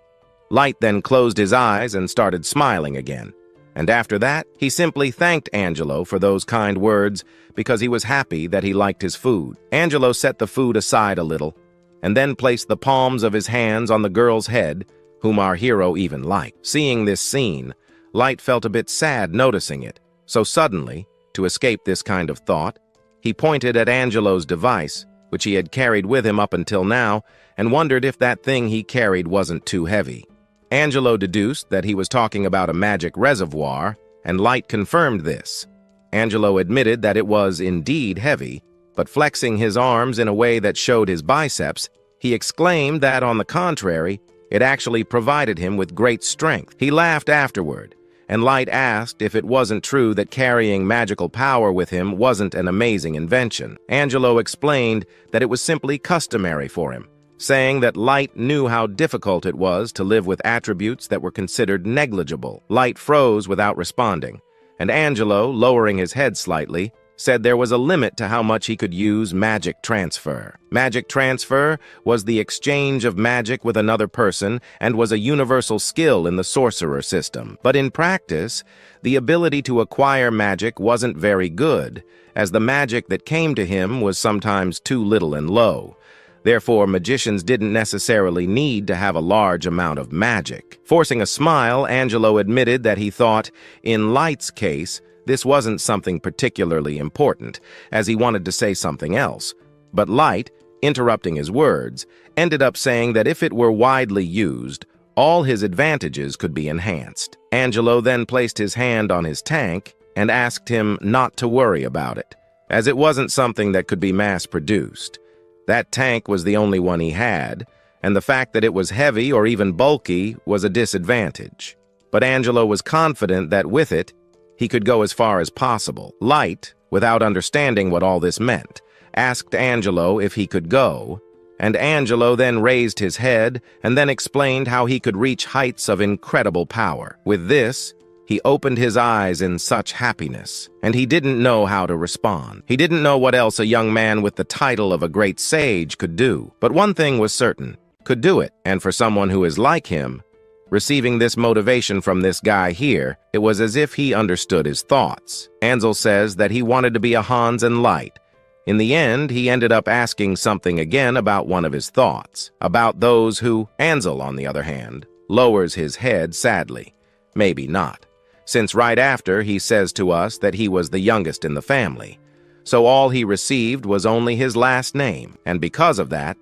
Light then closed his eyes and started smiling again. And after that, he simply thanked Angelo for those kind words because he was happy that he liked his food. Angelo set the food aside a little and then placed the palms of his hands on the girl's head, whom our hero even liked. Seeing this scene, Light felt a bit sad noticing it, so suddenly, to escape this kind of thought, he pointed at Angelo's device, which he had carried with him up until now, and wondered if that thing he carried wasn't too heavy. Angelo deduced that he was talking about a magic reservoir, and Light confirmed this. Angelo admitted that it was indeed heavy, but flexing his arms in a way that showed his biceps, he exclaimed that, on the contrary, it actually provided him with great strength. He laughed afterward, and Light asked if it wasn't true that carrying magical power with him wasn't an amazing invention. Angelo explained that it was simply customary for him, saying that Light knew how difficult it was to live with attributes that were considered negligible. Light froze without responding, and Angelo, lowering his head slightly, said there was a limit to how much he could use magic transfer. Magic transfer was the exchange of magic with another person and was a universal skill in the sorcerer system. But in practice, the ability to acquire magic wasn't very good, as the magic that came to him was sometimes too little and low. Therefore, magicians didn't necessarily need to have a large amount of magic. Forcing a smile, Angelo admitted that he thought, in Light's case, this wasn't something particularly important, as he wanted to say something else. But Light, interrupting his words, ended up saying that if it were widely used, all his advantages could be enhanced. Angelo then placed his hand on his tank and asked him not to worry about it, as it wasn't something that could be mass-produced. That tank was the only one he had, and the fact that it was heavy or even bulky was a disadvantage. But Angelo was confident that with it, he could go as far as possible. Light, without understanding what all this meant, asked Angelo if he could go, and Angelo then raised his head and then explained how he could reach heights of incredible power. With this, he opened his eyes in such happiness, and he didn't know how to respond. He didn't know what else a young man with the title of a great sage could do. But one thing was certain, could do it, and for someone who is like him, receiving this motivation from this guy here, it was as if he understood his thoughts. Ansel says that he wanted to be a Hans and Light. In the end, he ended up asking something again about one of his thoughts, about those who, Ansel, on the other hand, lowers his head sadly. Maybe not, since right after he says to us that he was the youngest in the family. So all he received was only his last name, and because of that,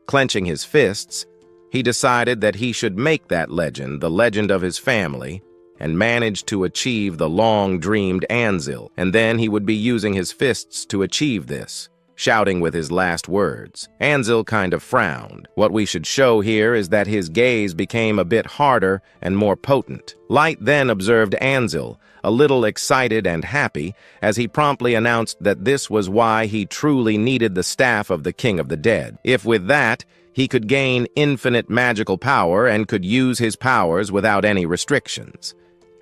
clenching his fists, he decided that he should make that legend the legend of his family and managed to achieve the long-dreamed Anzil, and then he would be using his fists to achieve this, shouting with his last words. Anzil kind of frowned. What we should show here is that his gaze became a bit harder and more potent. Light then observed Anzil, a little excited and happy, as he promptly announced that this was why he truly needed the staff of the King of the Dead. If with that, he could gain infinite magical power and could use his powers without any restrictions.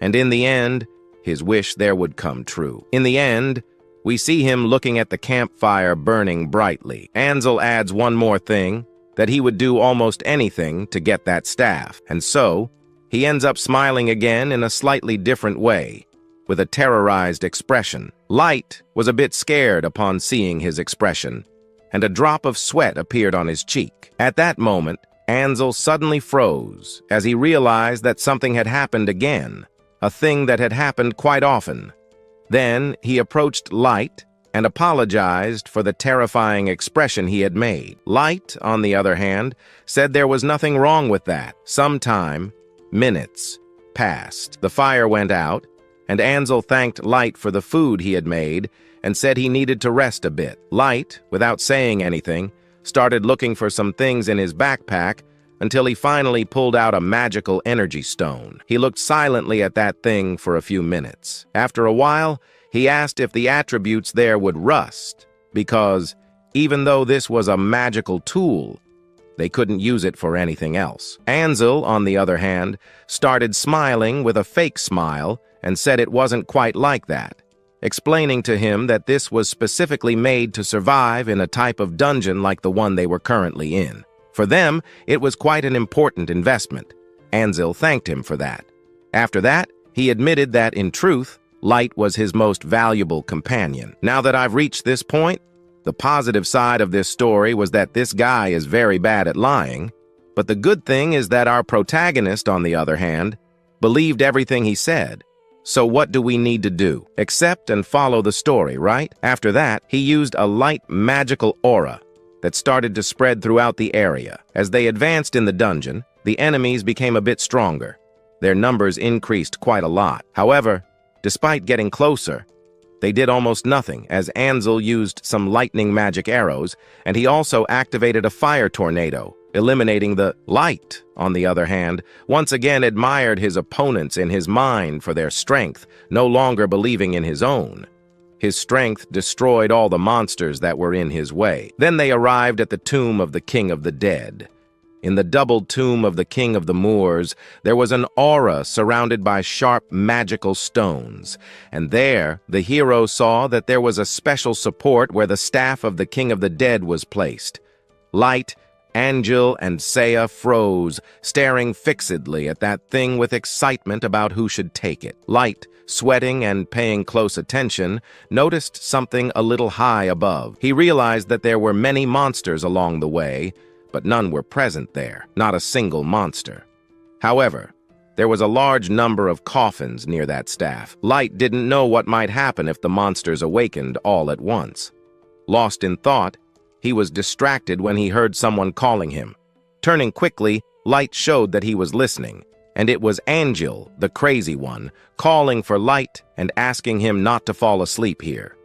And in the end, his wish there would come true. In the end, we see him looking at the campfire burning brightly. Ansel adds one more thing, that he would do almost anything to get that staff. And so, he ends up smiling again in a slightly different way, with a terrorized expression. Light was a bit scared upon seeing his expression, and a drop of sweat appeared on his cheek. At that moment, Ansel suddenly froze as he realized that something had happened again, a thing that had happened quite often. Then he approached Light and apologized for the terrifying expression he had made. Light, on the other hand, said there was nothing wrong with that. Some time, minutes, passed. The fire went out, and Ansel thanked Light for the food he had made and said he needed to rest a bit. Light, without saying anything, started looking for some things in his backpack until he finally pulled out a magical energy stone. He looked silently at that thing for a few minutes. After a while, he asked if the attributes there would rust, because even though this was a magical tool, they couldn't use it for anything else. Ansel, on the other hand, started smiling with a fake smile and said it wasn't quite like that, explaining to him that this was specifically made to survive in a type of dungeon like the one they were currently in. For them, it was quite an important investment. Ansel thanked him for that. After that, he admitted that, in truth, Light was his most valuable companion. Now that I've reached this point, the positive side of this story was that this guy is very bad at lying, but the good thing is that our protagonist, on the other hand, believed everything he said. So what do we need to do? Accept and follow the story, right? After that, he used a light magical aura that started to spread throughout the area. As they advanced in the dungeon, the enemies became a bit stronger. Their numbers increased quite a lot. However, despite getting closer, they did almost nothing, as Ansel used some lightning magic arrows, and he also activated a fire tornado, eliminating the Light, on the other hand, once again admired his opponents in his mind for their strength, no longer believing in his own. His strength destroyed all the monsters that were in his way. Then they arrived at the tomb of the King of the Dead. In the double tomb of the King of the Moors, there was an aura surrounded by sharp magical stones, and there the hero saw that there was a special support where the staff of the King of the Dead was placed. Light, Angel, and Saya froze, staring fixedly at that thing with excitement about who should take it. Light, sweating and paying close attention, noticed something a little high above. He realized that there were many monsters along the way, but none were present there, not a single monster. However, there was a large number of coffins near that staff. Light didn't know what might happen if the monsters awakened all at once. Lost in thought, he was distracted when he heard someone calling him. Turning quickly, Light showed that he was listening, and it was Angel, the crazy one, calling for Light and asking him not to fall asleep here.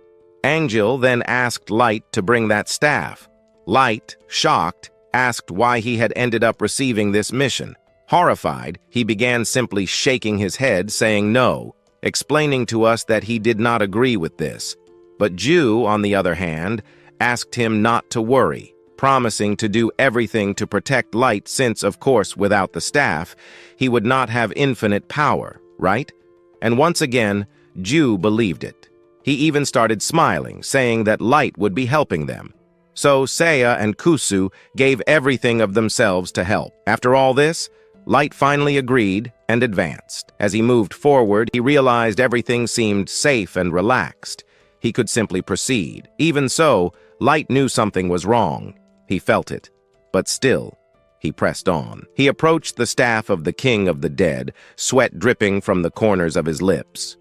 Angel then asked Light to bring that staff. Light, shocked, asked why he had ended up receiving this mission. Horrified, he began simply shaking his head, saying no, explaining to us that he did not agree with this. But Jew, on the other hand, asked him not to worry, promising to do everything to protect Light since, of course, without the staff, he would not have infinite power, right? And once again, Jew believed it. He even started smiling, saying that Light would be helping them. So Saya and Kusu gave everything of themselves to help. After all this, Light finally agreed and advanced. As he moved forward, he realized everything seemed safe and relaxed. He could simply proceed. Even so, Light knew something was wrong. He felt it. But still, he pressed on. He approached the staff of the King of the Dead, sweat dripping from the corners of his lips.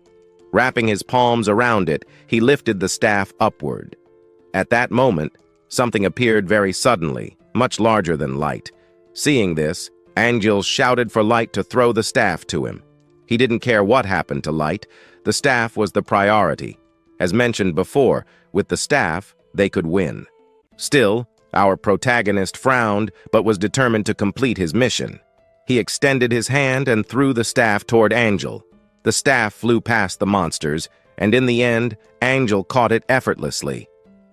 Wrapping his palms around it, he lifted the staff upward. At that moment, something appeared very suddenly, much larger than Light. Seeing this, Angel shouted for Light to throw the staff to him. He didn't care what happened to Light. The staff was the priority. As mentioned before, with the staff, they could win. Still, our protagonist frowned, but was determined to complete his mission. He extended his hand and threw the staff toward Angel. The staff flew past the monsters, and in the end, Angel caught it effortlessly.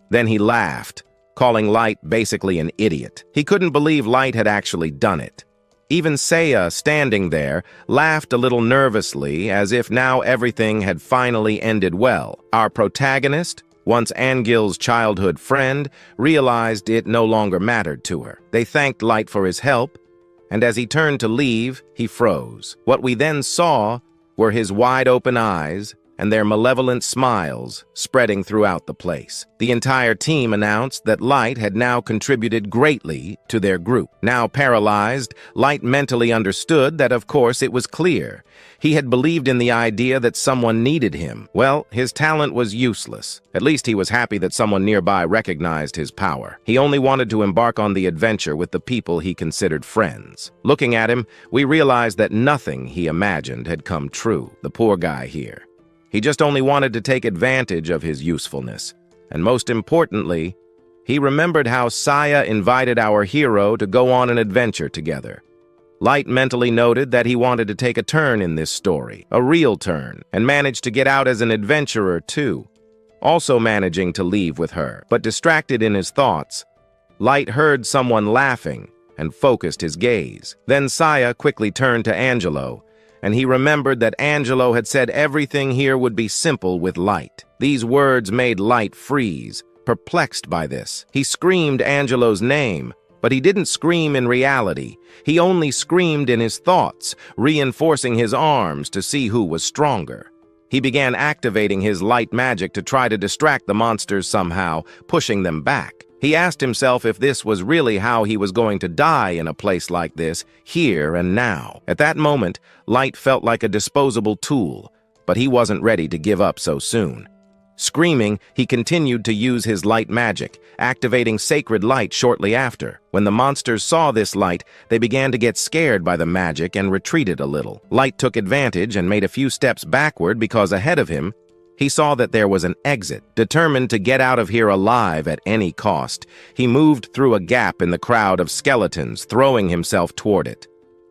Then he laughed, calling Light basically an idiot. He couldn't believe Light had actually done it. Even Saya, standing there, laughed a little nervously, as if now everything had finally ended well. Our protagonist, once Angel's childhood friend, realized it no longer mattered to her. They thanked Light for his help, and as he turned to leave, he froze. What we then saw were his wide-open eyes and their malevolent smiles spreading throughout the place. The entire team announced that Light had now contributed greatly to their group. Now paralyzed, Light mentally understood that, of course, it was clear. He had believed in the idea that someone needed him. Well, his talent was useless. At least he was happy that someone nearby recognized his power. He only wanted to embark on the adventure with the people he considered friends. Looking at him, we realized that nothing he imagined had come true. The poor guy here. He just only wanted to take advantage of his usefulness. And most importantly, he remembered how Saya invited our hero to go on an adventure together. Light mentally noted that he wanted to take a turn in this story, a real turn, and managed to get out as an adventurer too, also managing to leave with her. But distracted in his thoughts, Light heard someone laughing and focused his gaze. Then Saya quickly turned to Angelo, and he remembered that Angelo had said everything here would be simple with Light. These words made Light freeze, perplexed by this. He screamed Angelo's name, but he didn't scream in reality. He only screamed in his thoughts, reinforcing his arms to see who was stronger. He began activating his light magic to try to distract the monsters somehow, pushing them back. He asked himself if this was really how he was going to die in a place like this, here and now. At that moment, Light felt like a disposable tool, but he wasn't ready to give up so soon. Screaming, he continued to use his light magic, activating sacred light shortly after. When the monsters saw this light, they began to get scared by the magic and retreated a little. Light took advantage and made a few steps backward because ahead of him, he saw that there was an exit. Determined to get out of here alive at any cost, he moved through a gap in the crowd of skeletons, throwing himself toward it.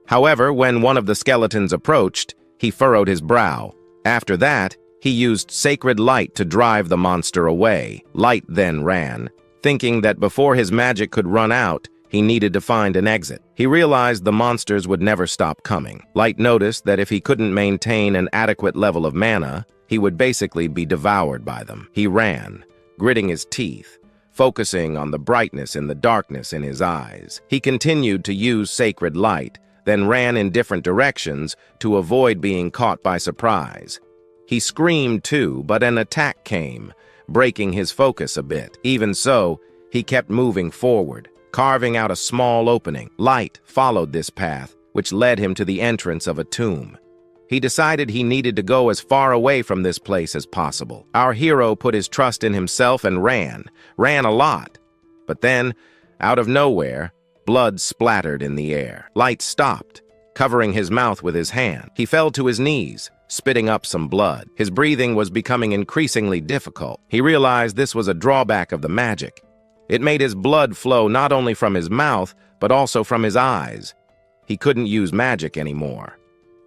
However, when one of the skeletons approached, he furrowed his brow. After that, he used sacred light to drive the monster away. Light then ran, thinking that before his magic could run out, he needed to find an exit. He realized the monsters would never stop coming. Light noticed that if he couldn't maintain an adequate level of mana, he would basically be devoured by them. He ran, gritting his teeth, focusing on the brightness in the darkness in his eyes. He continued to use sacred light, then ran in different directions to avoid being caught by surprise. He screamed too, but an attack came, breaking his focus a bit. Even so, he kept moving forward, carving out a small opening. Light followed this path, which led him to the entrance of a tomb. He decided he needed to go as far away from this place as possible. Our hero put his trust in himself and ran a lot. But then, out of nowhere, blood splattered in the air. Light stopped, covering his mouth with his hand. He fell to his knees, spitting up some blood. His breathing was becoming increasingly difficult. He realized this was a drawback of the magic. It made his blood flow not only from his mouth, but also from his eyes. He couldn't use magic anymore.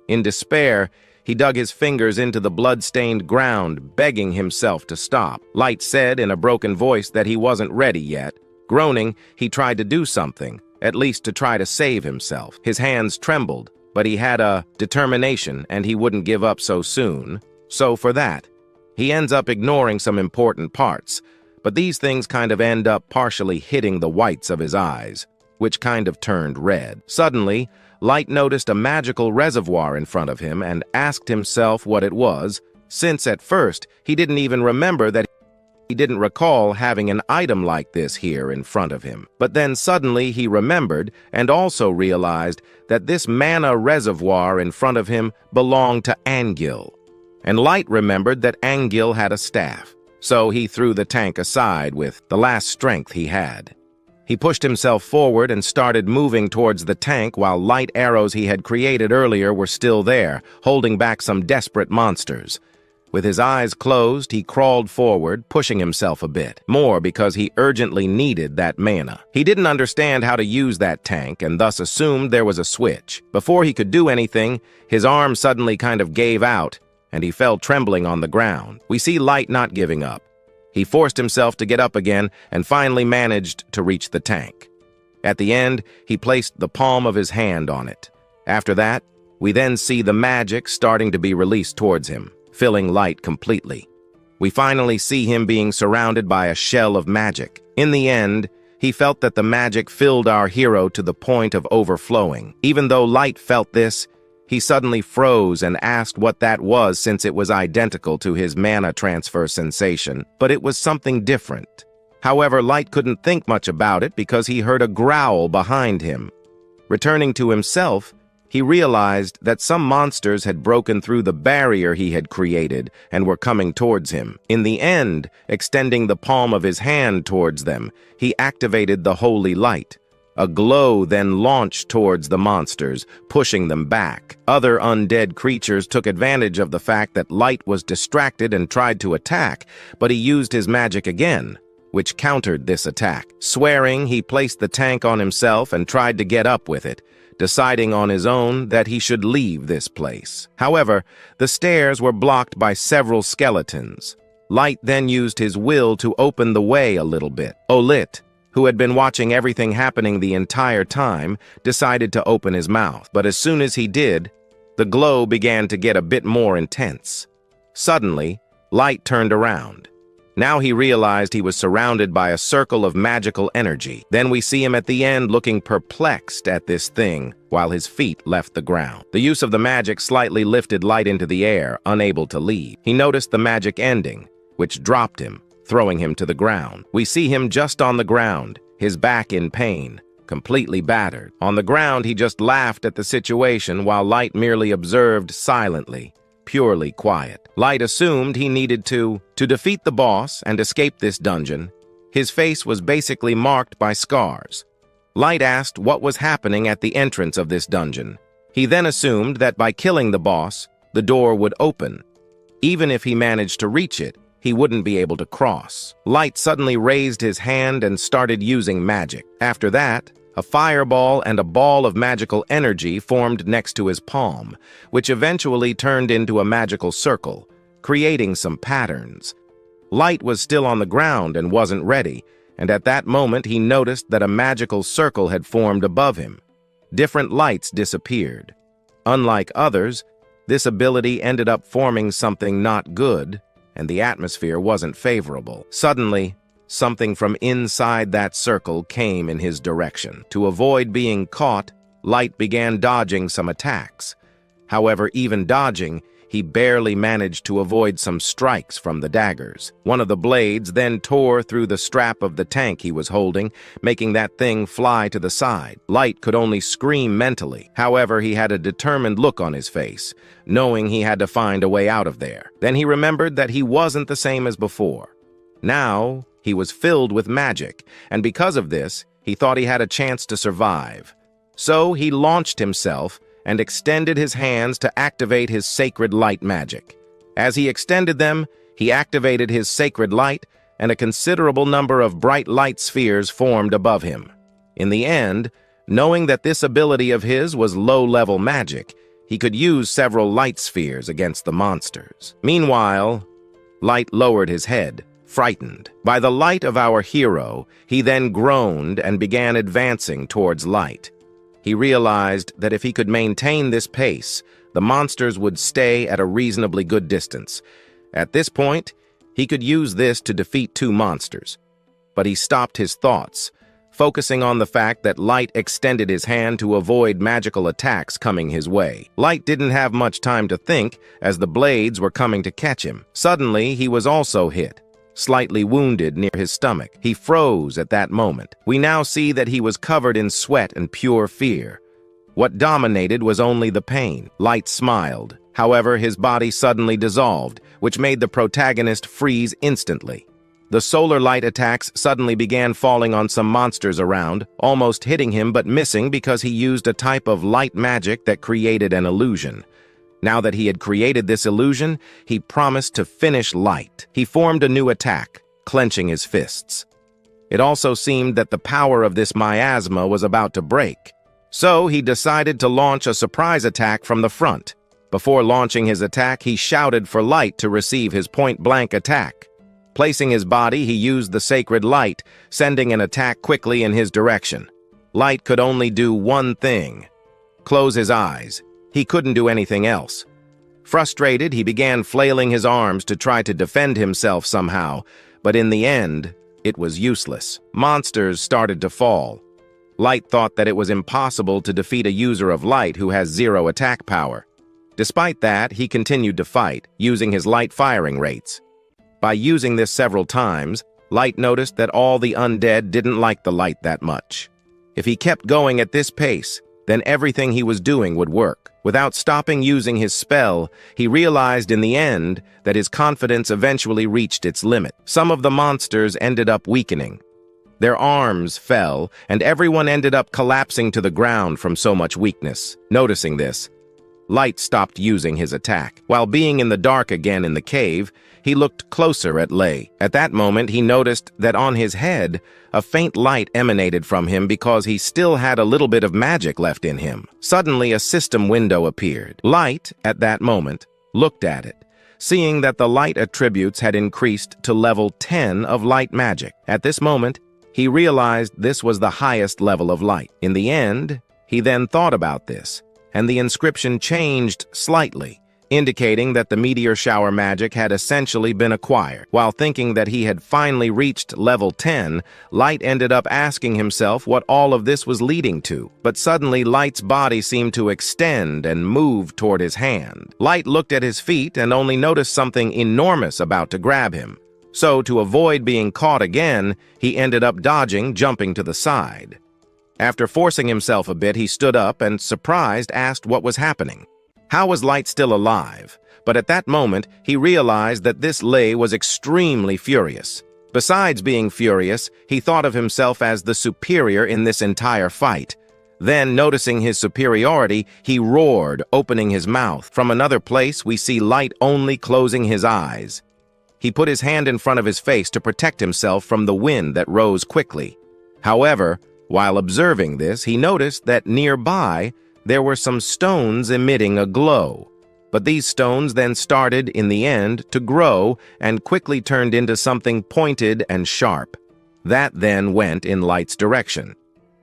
In despair, he dug his fingers into the blood-stained ground, begging himself to stop. Light said in a broken voice that he wasn't ready yet. Groaning, he tried to do something, at least to try to save himself. His hands trembled, but he had a determination and he wouldn't give up so soon. So for that, he ends up ignoring some important parts, but these things kind of end up partially hitting the whites of his eyes, which kind of turned red. Suddenly, Light noticed a magical reservoir in front of him and asked himself what it was, since at first he didn't even remember that he didn't recall having an item like this here in front of him. But then suddenly he remembered and also realized that this mana reservoir in front of him belonged to Angil. And Light remembered that Angil had a staff, so he threw the tank aside with the last strength he had. He pushed himself forward and started moving towards the tank while light arrows he had created earlier were still there, holding back some desperate monsters. With his eyes closed, he crawled forward, pushing himself a bit more because he urgently needed that mana. He didn't understand how to use that tank and thus assumed there was a switch. Before he could do anything, his arm suddenly kind of gave out and he fell trembling on the ground. We see Light not giving up. He forced himself to get up again and finally managed to reach the tank. At the end, he placed the palm of his hand on it. After that, we then see the magic starting to be released towards him, filling Light completely. We finally see him being surrounded by a shell of magic. In the end, he felt that the magic filled our hero to the point of overflowing. Even though Light felt this, He suddenly froze and asked what that was since it was identical to his mana transfer sensation, but it was something different. However, Light couldn't think much about it because he heard a growl behind him. Returning to himself, he realized that some monsters had broken through the barrier he had created and were coming towards him. In the end, extending the palm of his hand towards them, he activated the holy light. A glow then launched towards the monsters, pushing them back. Other undead creatures took advantage of the fact that Light was distracted and tried to attack, but he used his magic again, which countered this attack. Swearing, he placed the tank on himself and tried to get up with it, deciding on his own that he should leave this place. However, the stairs were blocked by several skeletons. Light then used his will to open the way a little bit. Olit, who had been watching everything happening the entire time, decided to open his mouth. But as soon as he did, the glow began to get a bit more intense. Suddenly, Light turned around. Now he realized he was surrounded by a circle of magical energy. Then we see him at the end looking perplexed at this thing while his feet left the ground. The use of the magic slightly lifted Light into the air, unable to leave. He noticed the magic ending, which dropped him, throwing him to the ground. We see him just on the ground, his back in pain, completely battered. On the ground, he just laughed at the situation while Light merely observed silently, purely quiet. Light assumed he needed to defeat the boss and escape this dungeon. His face was basically marked by scars. Light asked what was happening at the entrance of this dungeon. He then assumed that by killing the boss, the door would open. Even if he managed to reach it, he wouldn't be able to cross. Light suddenly raised his hand and started using magic. After that, a fireball and a ball of magical energy formed next to his palm, which eventually turned into a magical circle, creating some patterns. Light was still on the ground and wasn't ready, and at that moment he noticed that a magical circle had formed above him. Different lights disappeared. Unlike others, this ability ended up forming something not good, and the atmosphere wasn't favorable. Suddenly, something from inside that circle came in his direction. To avoid being caught, Light began dodging some attacks. However, even dodging, he barely managed to avoid some strikes from the daggers. One of the blades then tore through the strap of the tank he was holding, making that thing fly to the side. Light could only scream mentally. However, he had a determined look on his face, knowing he had to find a way out of there. Then he remembered that he wasn't the same as before. Now, he was filled with magic, and because of this, he thought he had a chance to survive. So he launched himself and extended his hands to activate his sacred light magic. As he extended them, he activated his sacred light, and a considerable number of bright light spheres formed above him. In the end, knowing that this ability of his was low-level magic, he could use several light spheres against the monsters. Meanwhile, Light lowered his head, frightened. By the light of our hero, he then groaned and began advancing towards Light. He realized that if he could maintain this pace, the monsters would stay at a reasonably good distance. At this point, he could use this to defeat 2 monsters. But he stopped his thoughts, focusing on the fact that Light extended his hand to avoid magical attacks coming his way. Light didn't have much time to think, as the blades were coming to catch him. Suddenly, he was also hit, slightly wounded near his stomach. He froze at that moment. We now see that he was covered in sweat and pure fear. What dominated was only the pain. Light smiled. However, his body suddenly dissolved, which made the protagonist freeze instantly. The solar light attacks suddenly began falling on some monsters around, almost hitting him but missing because he used a type of light magic that created an illusion. Now that he had created this illusion, he promised to finish Light. He formed a new attack, clenching his fists. It also seemed that the power of this miasma was about to break. So he decided to launch a surprise attack from the front. Before launching his attack, he shouted for Light to receive his point-blank attack. Placing his body, he used the sacred light, sending an attack quickly in his direction. Light could only do one thing: close his eyes. He couldn't do anything else. Frustrated, he began flailing his arms to try to defend himself somehow, but in the end, it was useless. Monsters started to fall. Light thought that it was impossible to defeat a user of light who has 0 attack power. Despite that, he continued to fight, using his light firing rates. By using this several times, Light noticed that all the undead didn't like the light that much. If he kept going at this pace, then everything he was doing would work. Without stopping using his spell, he realized in the end that his confidence eventually reached its limit. Some of the monsters ended up weakening. Their arms fell, and everyone ended up collapsing to the ground from so much weakness. Noticing this, Light stopped using his attack. While being in the dark again in the cave, he looked closer at Lei. At that moment, he noticed that on his head, a faint light emanated from him because he still had a little bit of magic left in him. Suddenly, a system window appeared. Light, at that moment, looked at it, seeing that the light attributes had increased to level 10 of light magic. At this moment, he realized this was the highest level of light. In the end, he then thought about this, and the inscription changed slightly, indicating that the meteor shower magic had essentially been acquired. While thinking that he had finally reached level 10, Light ended up asking himself what all of this was leading to. But suddenly, Light's body seemed to extend and move toward his hand. Light looked at his feet and only noticed something enormous about to grab him. So, to avoid being caught again, he ended up dodging, jumping to the side. After forcing himself a bit, he stood up and, surprised, asked what was happening. How was Light still alive? But at that moment, he realized that this Lei was extremely furious. Besides being furious, he thought of himself as the superior in this entire fight. Then, noticing his superiority, he roared, opening his mouth. From another place, we see Light only closing his eyes. He put his hand in front of his face to protect himself from the wind that rose quickly. However, while observing this, he noticed that nearby, there were some stones emitting a glow. But these stones then started, in the end, to grow and quickly turned into something pointed and sharp. That then went in Light's direction.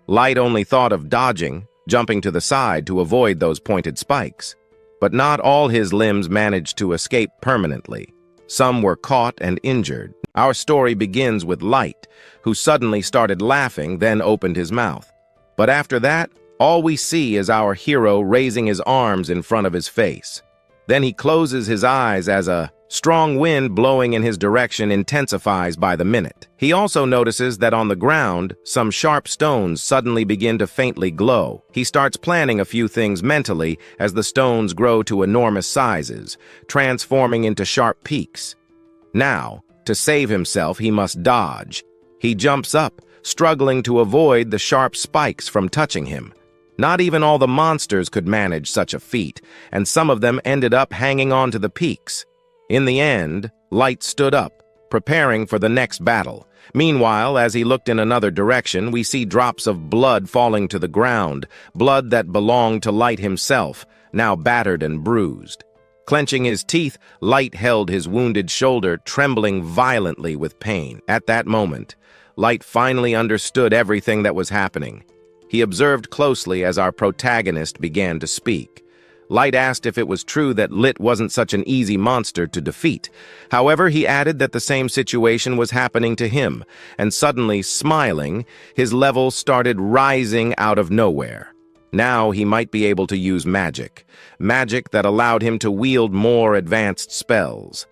Light only thought of dodging, jumping to the side to avoid those pointed spikes. But not all his limbs managed to escape permanently. Some were caught and injured. Our story begins with Light, who suddenly started laughing, then opened his mouth. But after that, all we see is our hero raising his arms in front of his face. Then he closes his eyes as a strong wind blowing in his direction intensifies by the minute. He also notices that on the ground, some sharp stones suddenly begin to faintly glow. He starts planning a few things mentally as the stones grow to enormous sizes, transforming into sharp peaks. Now, to save himself, he must dodge. He jumps up, struggling to avoid the sharp spikes from touching him. Not even all the monsters could manage such a feat, and some of them ended up hanging on to the peaks. In the end, Light stood up, preparing for the next battle. Meanwhile, as he looked in another direction, we see drops of blood falling to the ground, blood that belonged to Light himself, now battered and bruised. Clenching his teeth, Light held his wounded shoulder, trembling violently with pain. At that moment, Light finally understood everything that was happening. He observed closely as our protagonist began to speak. Light asked if it was true that Lit wasn't such an easy monster to defeat. However, he added that the same situation was happening to him, and suddenly, smiling, his level started rising out of nowhere. Now he might be able to use magic that allowed him to wield more advanced spells.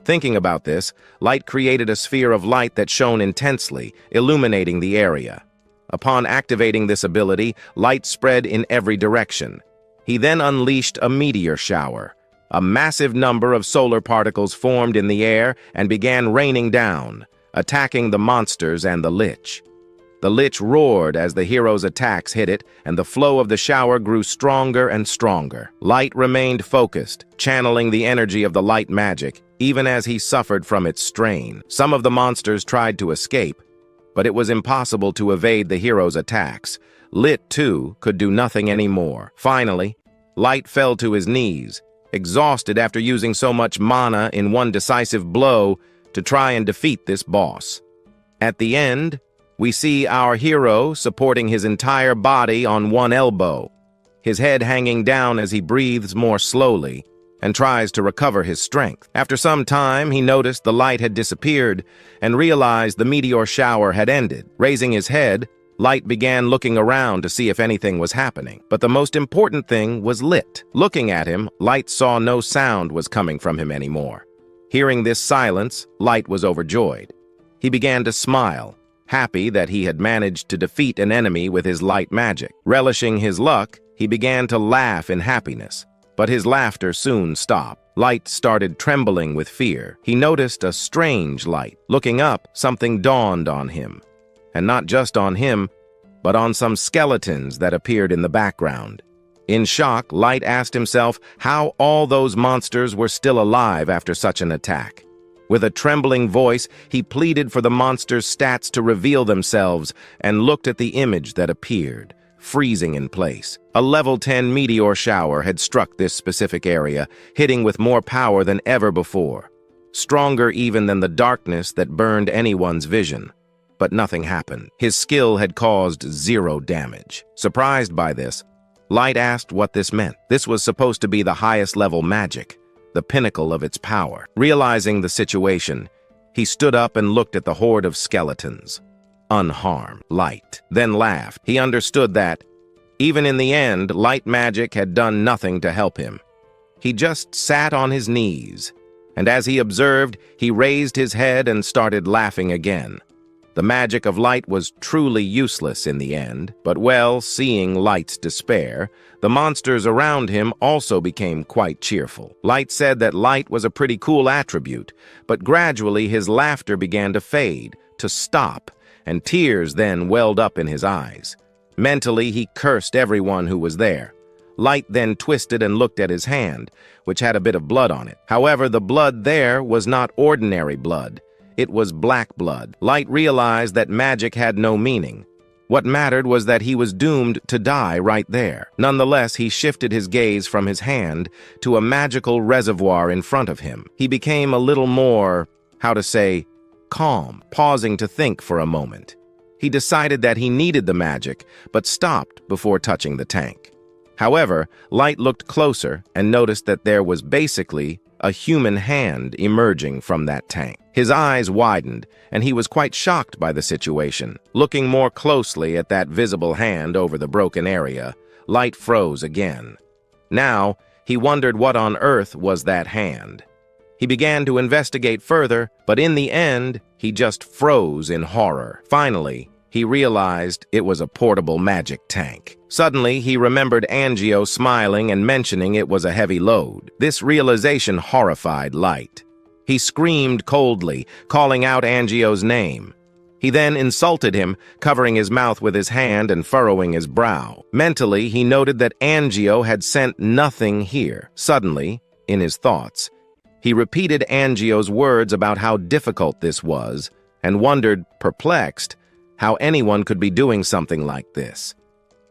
Thinking about this, Light created a sphere of light that shone intensely, illuminating the area. Upon activating this ability, light spread in every direction. He then unleashed a meteor shower. A massive number of solar particles formed in the air and began raining down, attacking the monsters and the Lich. The Lich roared as the hero's attacks hit it, and the flow of the shower grew stronger and stronger. Light remained focused, channeling the energy of the light magic, even as he suffered from its strain. Some of the monsters tried to escape, but it was impossible to evade the hero's attacks. Lit, too, could do nothing anymore. Finally, Light fell to his knees, exhausted after using so much mana in one decisive blow to try and defeat this boss. At the end, we see our hero supporting his entire body on one elbow, his head hanging down as he breathes more slowly and tries to recover his strength. After some time, he noticed the light had disappeared and realized the meteor shower had ended. Raising his head, Light began looking around to see if anything was happening, but the most important thing was lit. Looking at him, Light saw no sound was coming from him anymore. Hearing this silence, Light was overjoyed. He began to smile, happy that he had managed to defeat an enemy with his light magic. Relishing his luck, he began to laugh in happiness, but his laughter soon stopped. Light started trembling with fear. He noticed a strange light. Looking up, something dawned on him. And not just on him, but on some skeletons that appeared in the background. In shock, Light asked himself how all those monsters were still alive after such an attack. With a trembling voice, he pleaded for the monsters' stats to reveal themselves and looked at the image that appeared, freezing in place. A level 10 meteor shower had struck this specific area, hitting with more power than ever before, stronger even than the darkness that burned anyone's vision. But nothing happened. His skill had caused 0 damage. Surprised by this, Light asked what this meant. This was supposed to be the highest level magic, the pinnacle of its power. Realizing the situation, he stood up and looked at the horde of skeletons. Unharmed. Light then laughed. He understood that, even in the end, light magic had done nothing to help him. He just sat on his knees, and as he observed, he raised his head and started laughing again. The magic of Light was truly useless in the end, but well, seeing Light's despair, the monsters around him also became quite cheerful. Light said that Light was a pretty cool attribute, but gradually his laughter began to fade, to stop, and tears then welled up in his eyes. Mentally, he cursed everyone who was there. Light then twisted and looked at his hand, which had a bit of blood on it. However, the blood there was not ordinary blood. It was black blood. Light realized that magic had no meaning. What mattered was that he was doomed to die right there. Nonetheless, he shifted his gaze from his hand to a magical reservoir in front of him. He became a little more, calm, pausing to think for a moment. He decided that he needed the magic, but stopped before touching the tank. However, Light looked closer and noticed that there was basically a human hand emerging from that tank. His eyes widened, and he was quite shocked by the situation. Looking more closely at that visible hand over the broken area, Light froze again. Now, he wondered what on earth was that hand. He began to investigate further, but in the end, he just froze in horror. Finally, he realized it was a portable magic tank. Suddenly, he remembered Angio smiling and mentioning it was a heavy load. This realization horrified Light. He screamed coldly, calling out Angio's name. He then insulted him, covering his mouth with his hand and furrowing his brow. Mentally, he noted that Angio had sent nothing here. Suddenly, in his thoughts, he repeated Angio's words about how difficult this was and wondered, perplexed, how anyone could be doing something like this.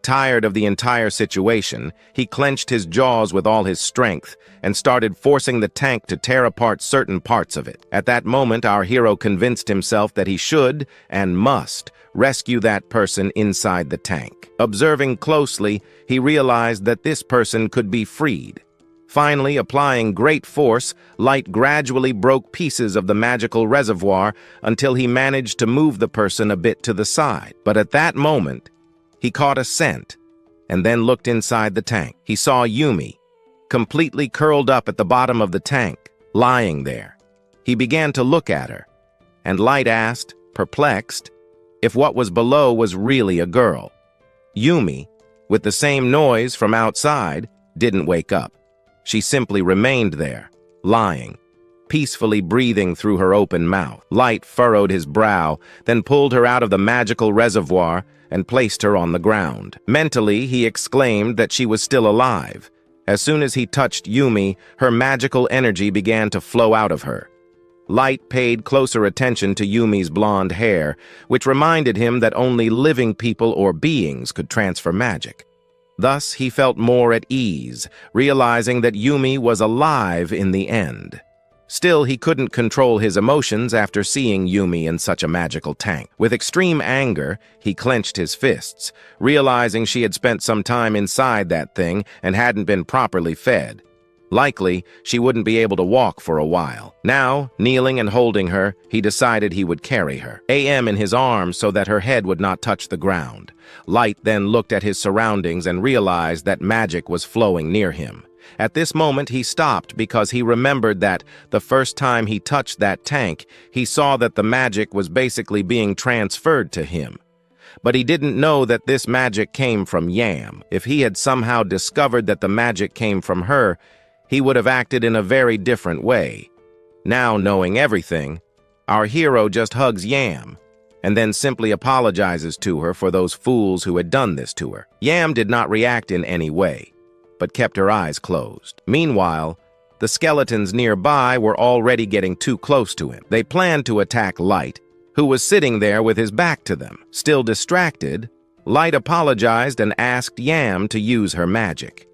Tired of the entire situation, he clenched his jaws with all his strength and started forcing the tank to tear apart certain parts of it. At that moment, our hero convinced himself that he should and must rescue that person inside the tank. Observing closely, he realized that this person could be freed. Finally, applying great force, Light gradually broke pieces of the magical reservoir until he managed to move the person a bit to the side. But at that moment, he caught a scent and then looked inside the tank. He saw Yumi, completely curled up at the bottom of the tank, lying there. He began to look at her, and Light asked, perplexed, if what was below was really a girl. Yumi, with the same noise from outside, didn't wake up. She simply remained there, lying, peacefully breathing through her open mouth. Light furrowed his brow, then pulled her out of the magical reservoir and placed her on the ground. Mentally, he exclaimed that she was still alive. As soon as he touched Yumi, her magical energy began to flow out of her. Light paid closer attention to Yumi's blonde hair, which reminded him that only living people or beings could transfer magic. Thus, he felt more at ease, realizing that Yumi was alive in the end. Still, he couldn't control his emotions after seeing Yumi in such a magical tank. With extreme anger, he clenched his fists, realizing she had spent some time inside that thing and hadn't been properly fed. Likely, she wouldn't be able to walk for a while. Now, kneeling and holding her, he decided he would carry her, AM in his arms so that her head would not touch the ground. Light then looked at his surroundings and realized that magic was flowing near him. At this moment, he stopped because he remembered that the first time he touched that tank, he saw that the magic was basically being transferred to him. But he didn't know that this magic came from Yam. If he had somehow discovered that the magic came from her, he would have acted in a very different way. Now, knowing everything, our hero just hugs Yam, and then simply apologizes to her for those fools who had done this to her. Yam did not react in any way, but kept her eyes closed. Meanwhile, the skeletons nearby were already getting too close to him. They planned to attack Light, who was sitting there with his back to them. Still distracted, Light apologized and asked Yam to use her magic.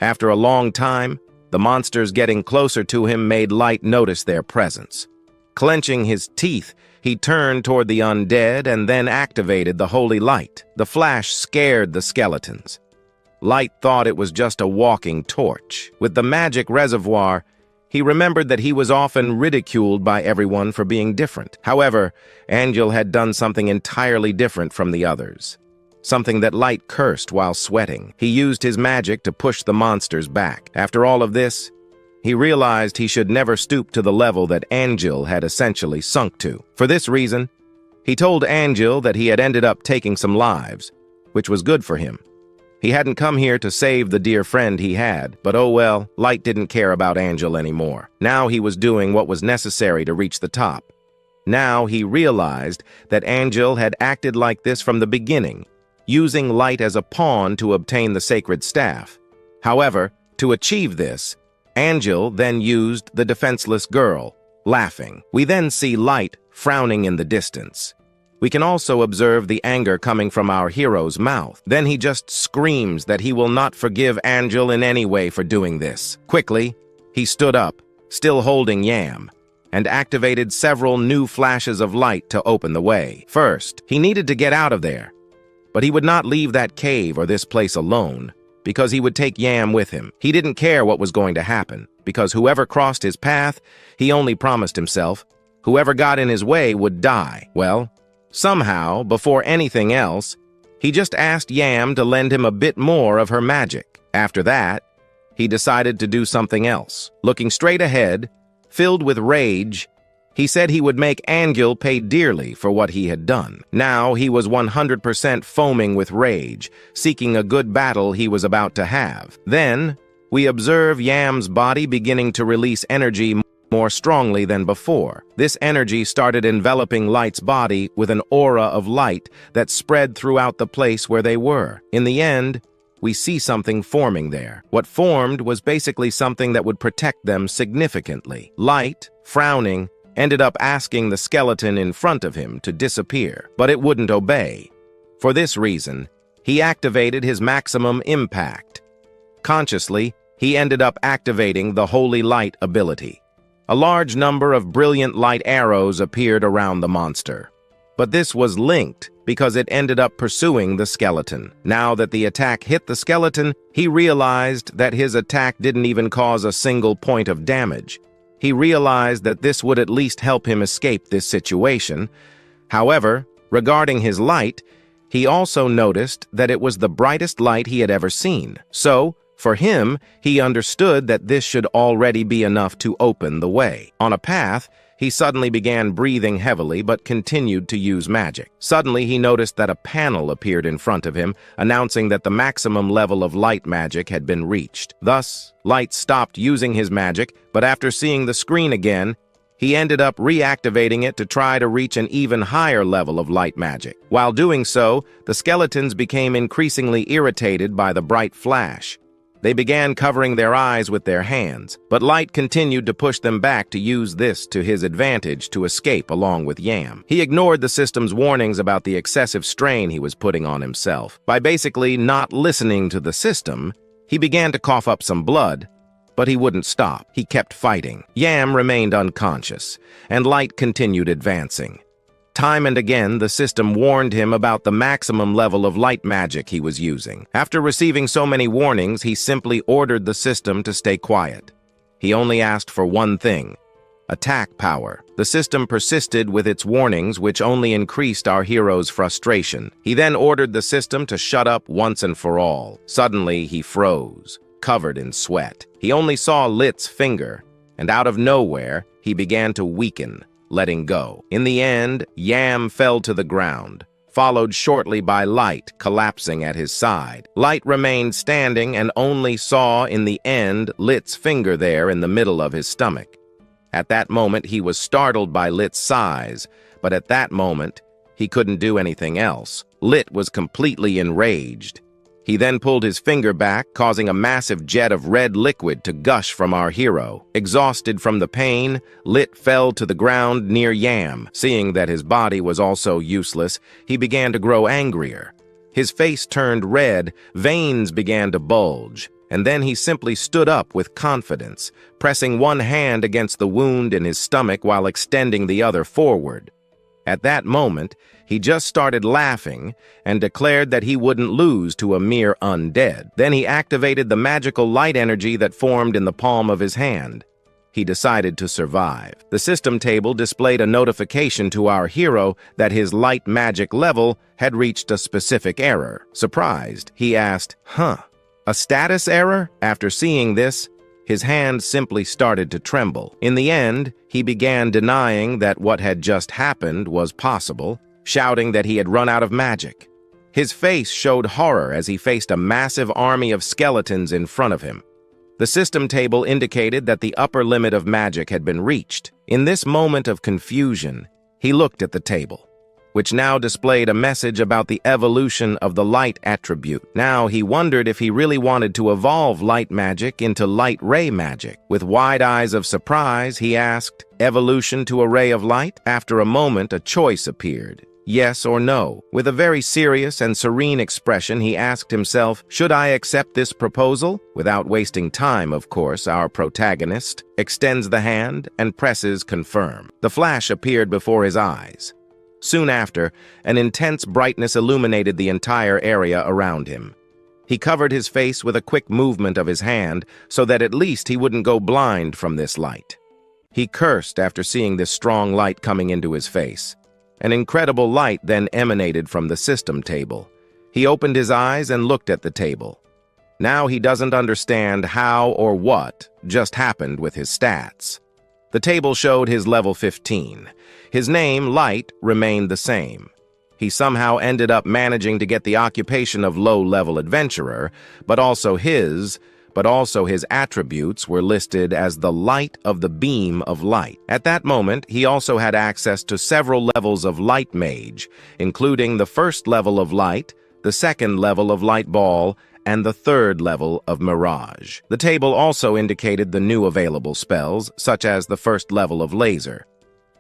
After a long time, the monsters getting closer to him made Light notice their presence. Clenching his teeth, he turned toward the undead and then activated the holy light. The flash scared the skeletons. Light thought it was just a walking torch. With the magic reservoir, he remembered that he was often ridiculed by everyone for being different. However, Angel had done something entirely different from the others. Something that Light cursed while sweating. He used his magic to push the monsters back. After all of this, he realized he should never stoop to the level that Angel had essentially sunk to. For this reason, he told Angel that he had ended up taking some lives, which was good for him. He hadn't come here to save the dear friend he had, but oh well, Light didn't care about Angel anymore. Now he was doing what was necessary to reach the top. Now he realized that Angel had acted like this from the beginning, using Light as a pawn to obtain the sacred staff. However, to achieve this, Angel then used the defenseless girl, laughing. We then see Light frowning in the distance. We can also observe the anger coming from our hero's mouth. Then he just screams that he will not forgive Angel in any way for doing this. Quickly, he stood up, still holding Yam, and activated several new flashes of light to open the way. First, he needed to get out of there, but he would not leave that cave or this place alone, because he would take Yam with him. He didn't care what was going to happen, because whoever crossed his path, he only promised himself, whoever got in his way would die. Well, somehow, before anything else, he just asked Yam to lend him a bit more of her magic. After that, he decided to do something else. Looking straight ahead, filled with rage, he said he would make Angel pay dearly for what he had done. Now he was 100% foaming with rage, seeking a good battle he was about to have. Then, we observe Yam's body beginning to release energy more strongly than before. This energy started enveloping Light's body with an aura of light that spread throughout the place where they were. In the end, we see something forming there. What formed was basically something that would protect them significantly. Light, frowning, ended up asking the skeleton in front of him to disappear, but it wouldn't obey. For this reason, he activated his maximum impact. Consciously, he ended up activating the Holy Light ability. A large number of brilliant light arrows appeared around the monster. But this was linked because it ended up pursuing the skeleton. Now that the attack hit the skeleton, he realized that his attack didn't even cause a single point of damage. He realized that this would at least help him escape this situation. However, regarding his light, he also noticed that it was the brightest light he had ever seen. So, for him, he understood that this should already be enough to open the way. On a path, he suddenly began breathing heavily but continued to use magic. Suddenly, he noticed that a panel appeared in front of him, announcing that the maximum level of light magic had been reached. Thus, Light stopped using his magic, but after seeing the screen again, he ended up reactivating it to try to reach an even higher level of light magic. While doing so, the skeletons became increasingly irritated by the bright flash. They began covering their eyes with their hands, but Light continued to push them back to use this to his advantage to escape along with Yam. He ignored the system's warnings about the excessive strain he was putting on himself. By basically not listening to the system, he began to cough up some blood, but he wouldn't stop. He kept fighting. Yam remained unconscious, and Light continued advancing. Time and again, the system warned him about the maximum level of light magic he was using. After receiving so many warnings, he simply ordered the system to stay quiet. He only asked for one thing: attack power. The system persisted with its warnings, which only increased our hero's frustration. He then ordered the system to shut up once and for all. Suddenly, he froze, covered in sweat. He only saw Lit's finger, and out of nowhere, he began to weaken, letting go. In the end, Yam fell to the ground, followed shortly by Light collapsing at his side. Light remained standing and only saw in the end Lit's finger there in the middle of his stomach. At that moment, he was startled by Lit's size, but at that moment, he couldn't do anything else. Lit was completely enraged. He then pulled his finger back, causing a massive jet of red liquid to gush from our hero. Exhausted from the pain, Lit fell to the ground near Yam. Seeing that his body was also useless, he began to grow angrier. His face turned red, veins began to bulge, and then he simply stood up with confidence, pressing one hand against the wound in his stomach while extending the other forward. At that moment, he just started laughing and declared that he wouldn't lose to a mere undead. Then he activated the magical light energy that formed in the palm of his hand. He decided to survive. The system table displayed a notification to our hero that his light magic level had reached a specific error. Surprised, he asked, a status error? After seeing this, his hand simply started to tremble. In the end, he began denying that what had just happened was possible, shouting that he had run out of magic. His face showed horror as he faced a massive army of skeletons in front of him. The system table indicated that the upper limit of magic had been reached. In this moment of confusion, he looked at the table, which now displayed a message about the evolution of the light attribute. Now he wondered if he really wanted to evolve light magic into light ray magic. With wide eyes of surprise, he asked, "Evolution to a ray of light?" After a moment, a choice appeared. Yes or no. With a very serious and serene expression, he asked himself, should I accept this proposal? Without wasting time, of course, our protagonist extends the hand and presses confirm. The flash appeared before his eyes. Soon after, an intense brightness illuminated the entire area around him. He covered his face with a quick movement of his hand so that at least he wouldn't go blind from this light. He cursed after seeing this strong light coming into his face. An incredible light then emanated from the system table. He opened his eyes and looked at the table. Now he doesn't understand how or what just happened with his stats. The table showed his level 15. His name, Light, remained the same. He somehow ended up managing to get the occupation of low-level adventurer, but also his attributes were listed as the light of the beam of light. At that moment, he also had access to several levels of light mage, including the first level of light, the second level of light ball, and the third level of mirage. The table also indicated the new available spells, such as the first level of laser.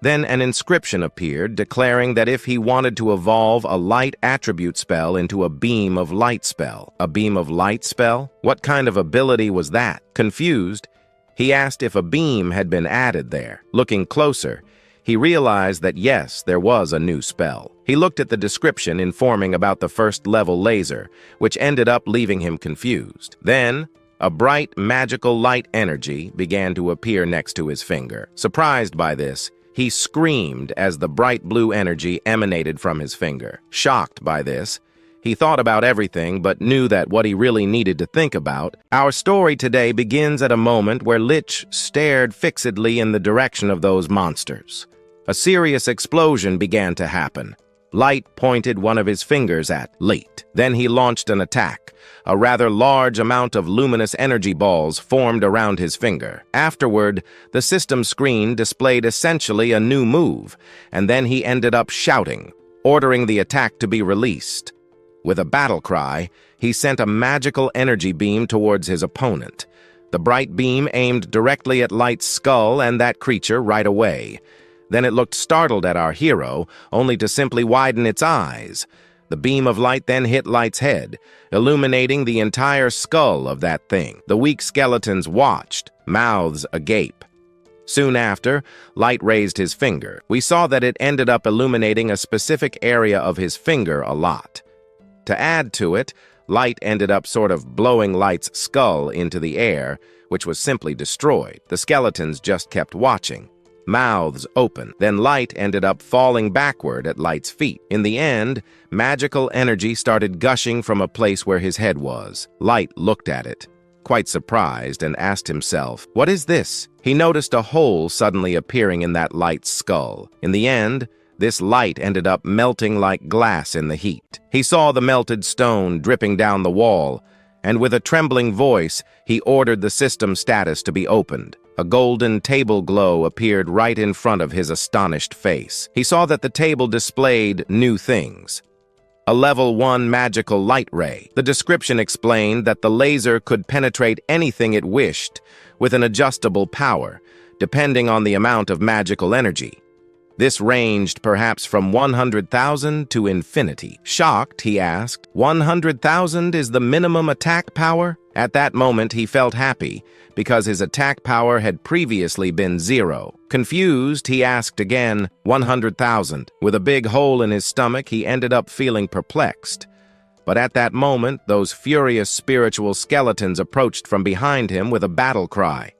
Then an inscription appeared declaring that if he wanted to evolve a light attribute spell into a beam of light spell. A beam of light spell? What kind of ability was that? Confused, he asked if a beam had been added there. Looking closer, he realized that yes, there was a new spell. He looked at the description informing about the first level laser, which ended up leaving him confused. Then, a bright magical light energy began to appear next to his finger. Surprised by this, he screamed as the bright blue energy emanated from his finger. Shocked by this, he thought about everything but knew that what he really needed to think about. Our story today begins at a moment where Lich stared fixedly in the direction of those monsters. A serious explosion began to happen. Light pointed one of his fingers at Light. Then he launched an attack. A rather large amount of luminous energy balls formed around his finger. Afterward, the system screen displayed essentially a new move, and then he ended up shouting, ordering the attack to be released. With a battle cry, he sent a magical energy beam towards his opponent. The bright beam aimed directly at Light's skull and that creature right away. Then it looked startled at our hero, only to simply widen its eyes. The beam of light then hit Light's head, illuminating the entire skull of that thing. The weak skeletons watched, mouths agape. Soon after, Light raised his finger. We saw that it ended up illuminating a specific area of his finger a lot. To add to it, Light ended up sort of blowing Light's skull into the air, which was simply destroyed. The skeletons just kept watching, mouths open. Then Light ended up falling backward at Light's feet. In the end, magical energy started gushing from a place where his head was. Light looked at it, quite surprised, and asked himself, "What is this?" He noticed a hole suddenly appearing in that Light's skull. In the end, this light ended up melting like glass in the heat. He saw the melted stone dripping down the wall, and with a trembling voice, he ordered the system status to be opened. A golden table glow appeared right in front of his astonished face. He saw that the table displayed new things. A level 1 magical light ray. The description explained that the laser could penetrate anything it wished with an adjustable power, depending on the amount of magical energy. This ranged perhaps from 100,000 to infinity. Shocked, he asked, 100,000 is the minimum attack power? At that moment, he felt happy, because his attack power had previously been 0. Confused, he asked again, 100,000. With a big hole in his stomach, he ended up feeling perplexed. But at that moment, those furious spiritual skeletons approached from behind him with a battle cry.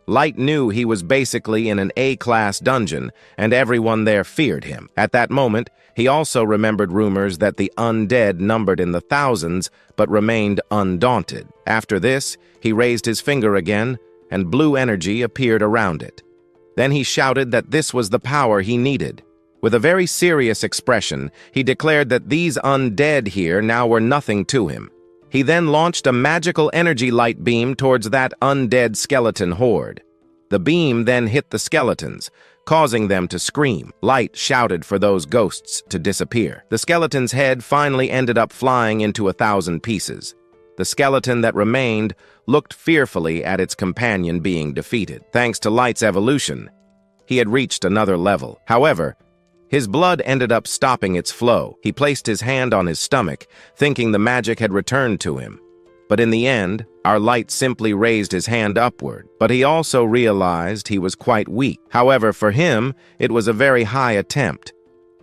Light knew he was basically in an A-class dungeon, and everyone there feared him. At that moment, he also remembered rumors that the undead numbered in the thousands, but remained undaunted. After this, he raised his finger again, and blue energy appeared around it. Then he shouted that this was the power he needed. With a very serious expression, he declared that these undead here now were nothing to him. He then launched a magical energy light beam towards that undead skeleton horde. The beam then hit the skeletons, causing them to scream. Light shouted for those ghosts to disappear. The skeleton's head finally ended up flying into 1,000 pieces. The skeleton that remained looked fearfully at its companion being defeated. Thanks to Light's evolution, he had reached another level. However, his blood ended up stopping its flow. He placed his hand on his stomach, thinking the magic had returned to him. But in the end, our Light simply raised his hand upward. But he also realized he was quite weak. However, for him, it was a very high attempt.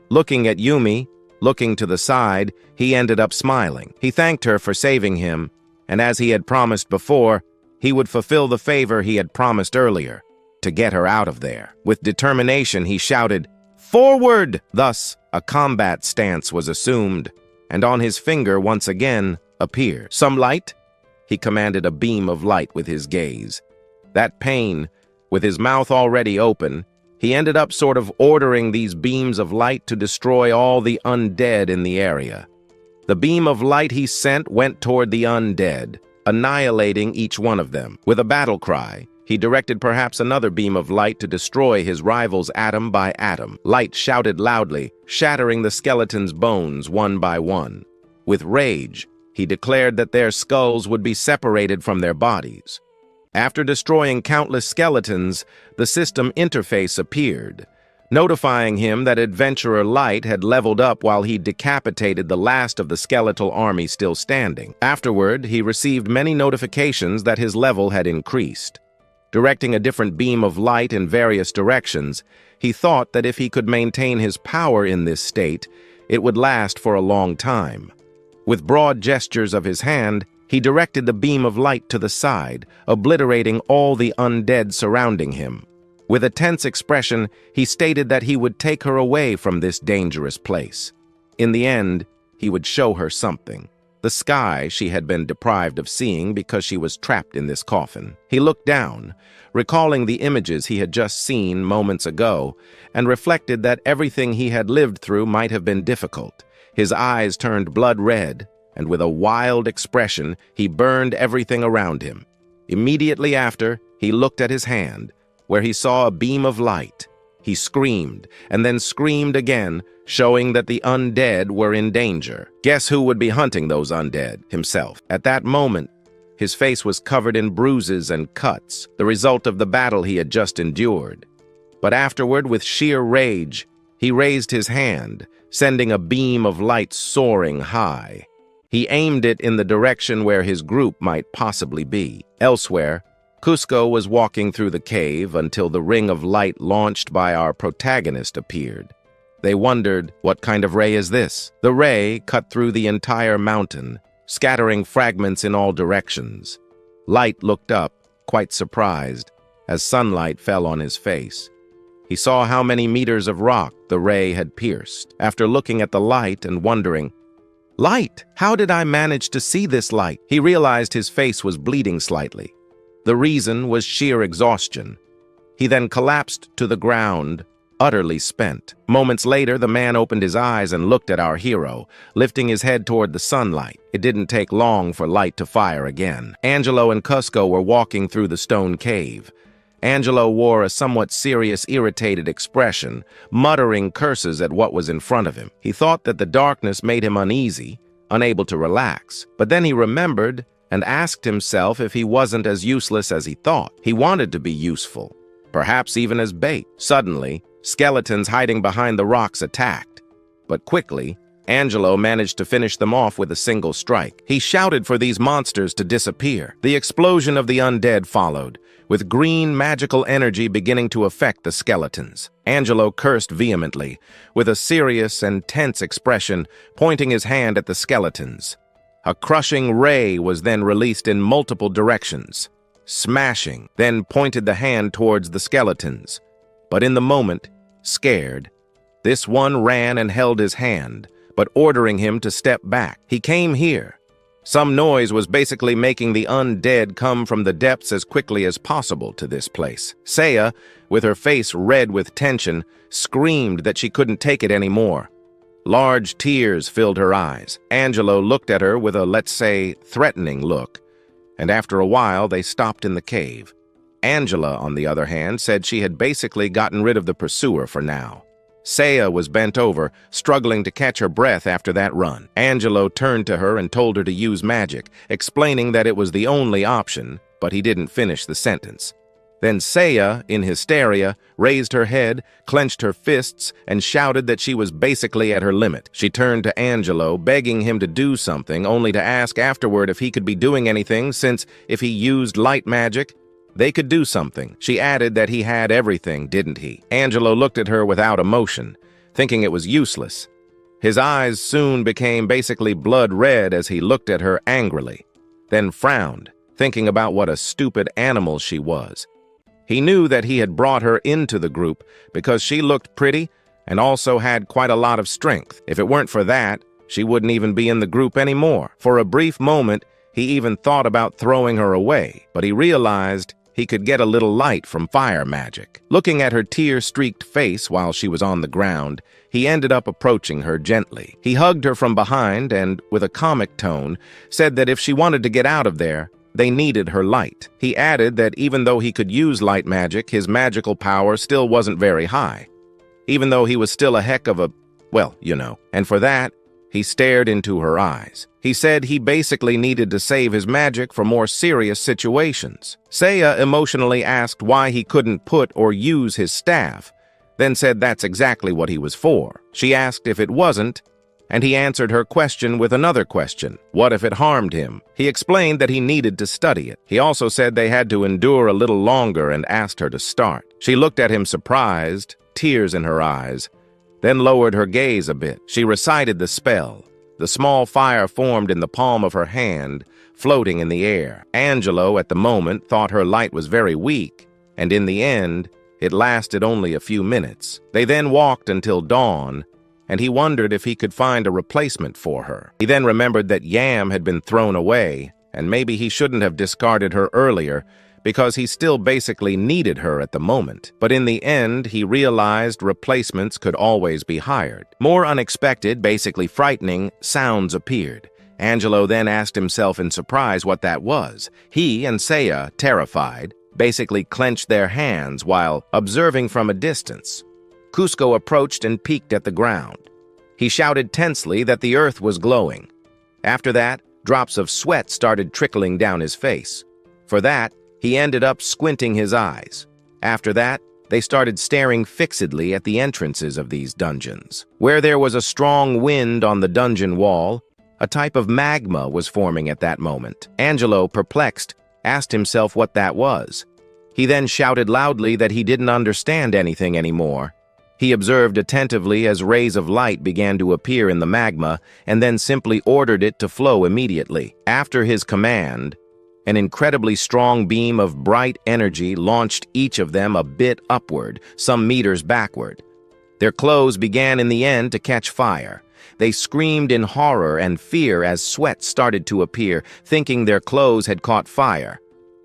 Looking at Yumi, looking to the side, he ended up smiling. He thanked her for saving him, and as he had promised before, he would fulfill the favor he had promised earlier, to get her out of there. With determination, he shouted, "Forward!" Thus, a combat stance was assumed, and on his finger once again appeared. "Some light?" He commanded a beam of light with his gaze. That pain, with his mouth already open, he ended up sort of ordering these beams of light to destroy all the undead in the area. The beam of light he sent went toward the undead, annihilating each one of them. With a battle cry, he directed perhaps another beam of light to destroy his rivals atom by atom. Light shouted loudly, shattering the skeleton's bones one by one. With rage, he declared that their skulls would be separated from their bodies. After destroying countless skeletons, the system interface appeared, notifying him that Adventurer Light had leveled up while he decapitated the last of the skeletal army still standing. Afterward, he received many notifications that his level had increased. Directing a different beam of light in various directions, he thought that if he could maintain his power in this state, it would last for a long time. With broad gestures of his hand, he directed the beam of light to the side, obliterating all the undead surrounding him. With a tense expression, he stated that he would take her away from this dangerous place. In the end, he would show her something. The sky she had been deprived of seeing because she was trapped in this coffin. He looked down, recalling the images he had just seen moments ago, and reflected that everything he had lived through might have been difficult. His eyes turned blood red, and with a wild expression, he burned everything around him. Immediately after, he looked at his hand, where he saw a beam of light. He screamed, and then screamed again, showing that the undead were in danger. Guess who would be hunting those undead? Himself. At that moment, his face was covered in bruises and cuts, the result of the battle he had just endured. But afterward, with sheer rage, he raised his hand, sending a beam of light soaring high. He aimed it in the direction where his group might possibly be. Elsewhere, Cusco was walking through the cave until the ring of light launched by our protagonist appeared. They wondered, what kind of ray is this? The ray cut through the entire mountain, scattering fragments in all directions. Light looked up, quite surprised, as sunlight fell on his face. He saw how many meters of rock the ray had pierced. After looking at the light and wondering, "Light! How did I manage to see this light?" He realized his face was bleeding slightly. The reason was sheer exhaustion. He then collapsed to the ground, utterly spent. Moments later, the man opened his eyes and looked at our hero, lifting his head toward the sunlight. It didn't take long for light to fire again. Angelo and Cusco were walking through the stone cave. Angelo wore a somewhat serious, irritated expression, muttering curses at what was in front of him. He thought that the darkness made him uneasy, unable to relax. But then he remembered and asked himself if he wasn't as useless as he thought. He wanted to be useful, perhaps even as bait. Suddenly, skeletons hiding behind the rocks attacked. But quickly, Angelo managed to finish them off with a single strike. He shouted for these monsters to disappear. The explosion of the undead followed, with green magical energy beginning to affect the skeletons. Angelo cursed vehemently, with a serious and tense expression, pointing his hand at the skeletons. A crushing ray was then released in multiple directions, smashing, then pointed the hand towards the skeletons. But in the moment, scared, this one ran and held his hand, but ordering him to step back. He came here. Some noise was basically making the undead come from the depths as quickly as possible to this place. Saya, with her face red with tension, screamed that she couldn't take it anymore. Large tears filled her eyes. Angelo looked at her with a, let's say, threatening look, and after a while they stopped in the cave. Angela, on the other hand, said she had basically gotten rid of the pursuer for now. Saya was bent over, struggling to catch her breath after that run. Angelo turned to her and told her to use magic, explaining that it was the only option, but he didn't finish the sentence. Then Saya, in hysteria, raised her head, clenched her fists, and shouted that she was basically at her limit. She turned to Angelo, begging him to do something, only to ask afterward if he could be doing anything, since if he used light magic, they could do something. She added that he had everything, didn't he? Angelo looked at her without emotion, thinking it was useless. His eyes soon became basically blood red as he looked at her angrily, then frowned, thinking about what a stupid animal she was. He knew that he had brought her into the group because she looked pretty and also had quite a lot of strength. If it weren't for that, she wouldn't even be in the group anymore. For a brief moment, he even thought about throwing her away, but he realized he could get a little light from fire magic. Looking at her tear-streaked face while she was on the ground, he ended up approaching her gently. He hugged her from behind and, with a comic tone, said that if she wanted to get out of there, they needed her light. He added that even though he could use light magic, his magical power still wasn't very high. Even though he was still a heck of a, well, you know. And for that, he stared into her eyes. He said he basically needed to save his magic for more serious situations. Saya emotionally asked why he couldn't put or use his staff, then said that's exactly what he was for. She asked if it wasn't, and he answered her question with another question. What if it harmed him? He explained that he needed to study it. He also said they had to endure a little longer and asked her to start. She looked at him surprised, tears in her eyes, then lowered her gaze a bit. She recited the spell. The small fire formed in the palm of her hand, floating in the air. Angelo, at the moment, thought her light was very weak, and in the end, it lasted only a few minutes. They then walked until dawn, and he wondered if he could find a replacement for her. He then remembered that Yam had been thrown away, and maybe he shouldn't have discarded her earlier, because he still basically needed her at the moment. But in the end, he realized replacements could always be hired. More unexpected, basically frightening, sounds appeared. Angelo then asked himself in surprise what that was. He and Saya, terrified, basically clenched their hands while observing from a distance. Cusco approached and peeked at the ground. He shouted tensely that the earth was glowing. After that, drops of sweat started trickling down his face. For that, he ended up squinting his eyes. After that, they started staring fixedly at the entrances of these dungeons. Where there was a strong wind on the dungeon wall, a type of magma was forming at that moment. Angelo, perplexed, asked himself what that was. He then shouted loudly that he didn't understand anything anymore. He observed attentively as rays of light began to appear in the magma and then simply ordered it to flow immediately. After his command, an incredibly strong beam of bright energy launched each of them a bit upward, some meters backward. Their clothes began in the end to catch fire. They screamed in horror and fear as sweat started to appear, thinking their clothes had caught fire.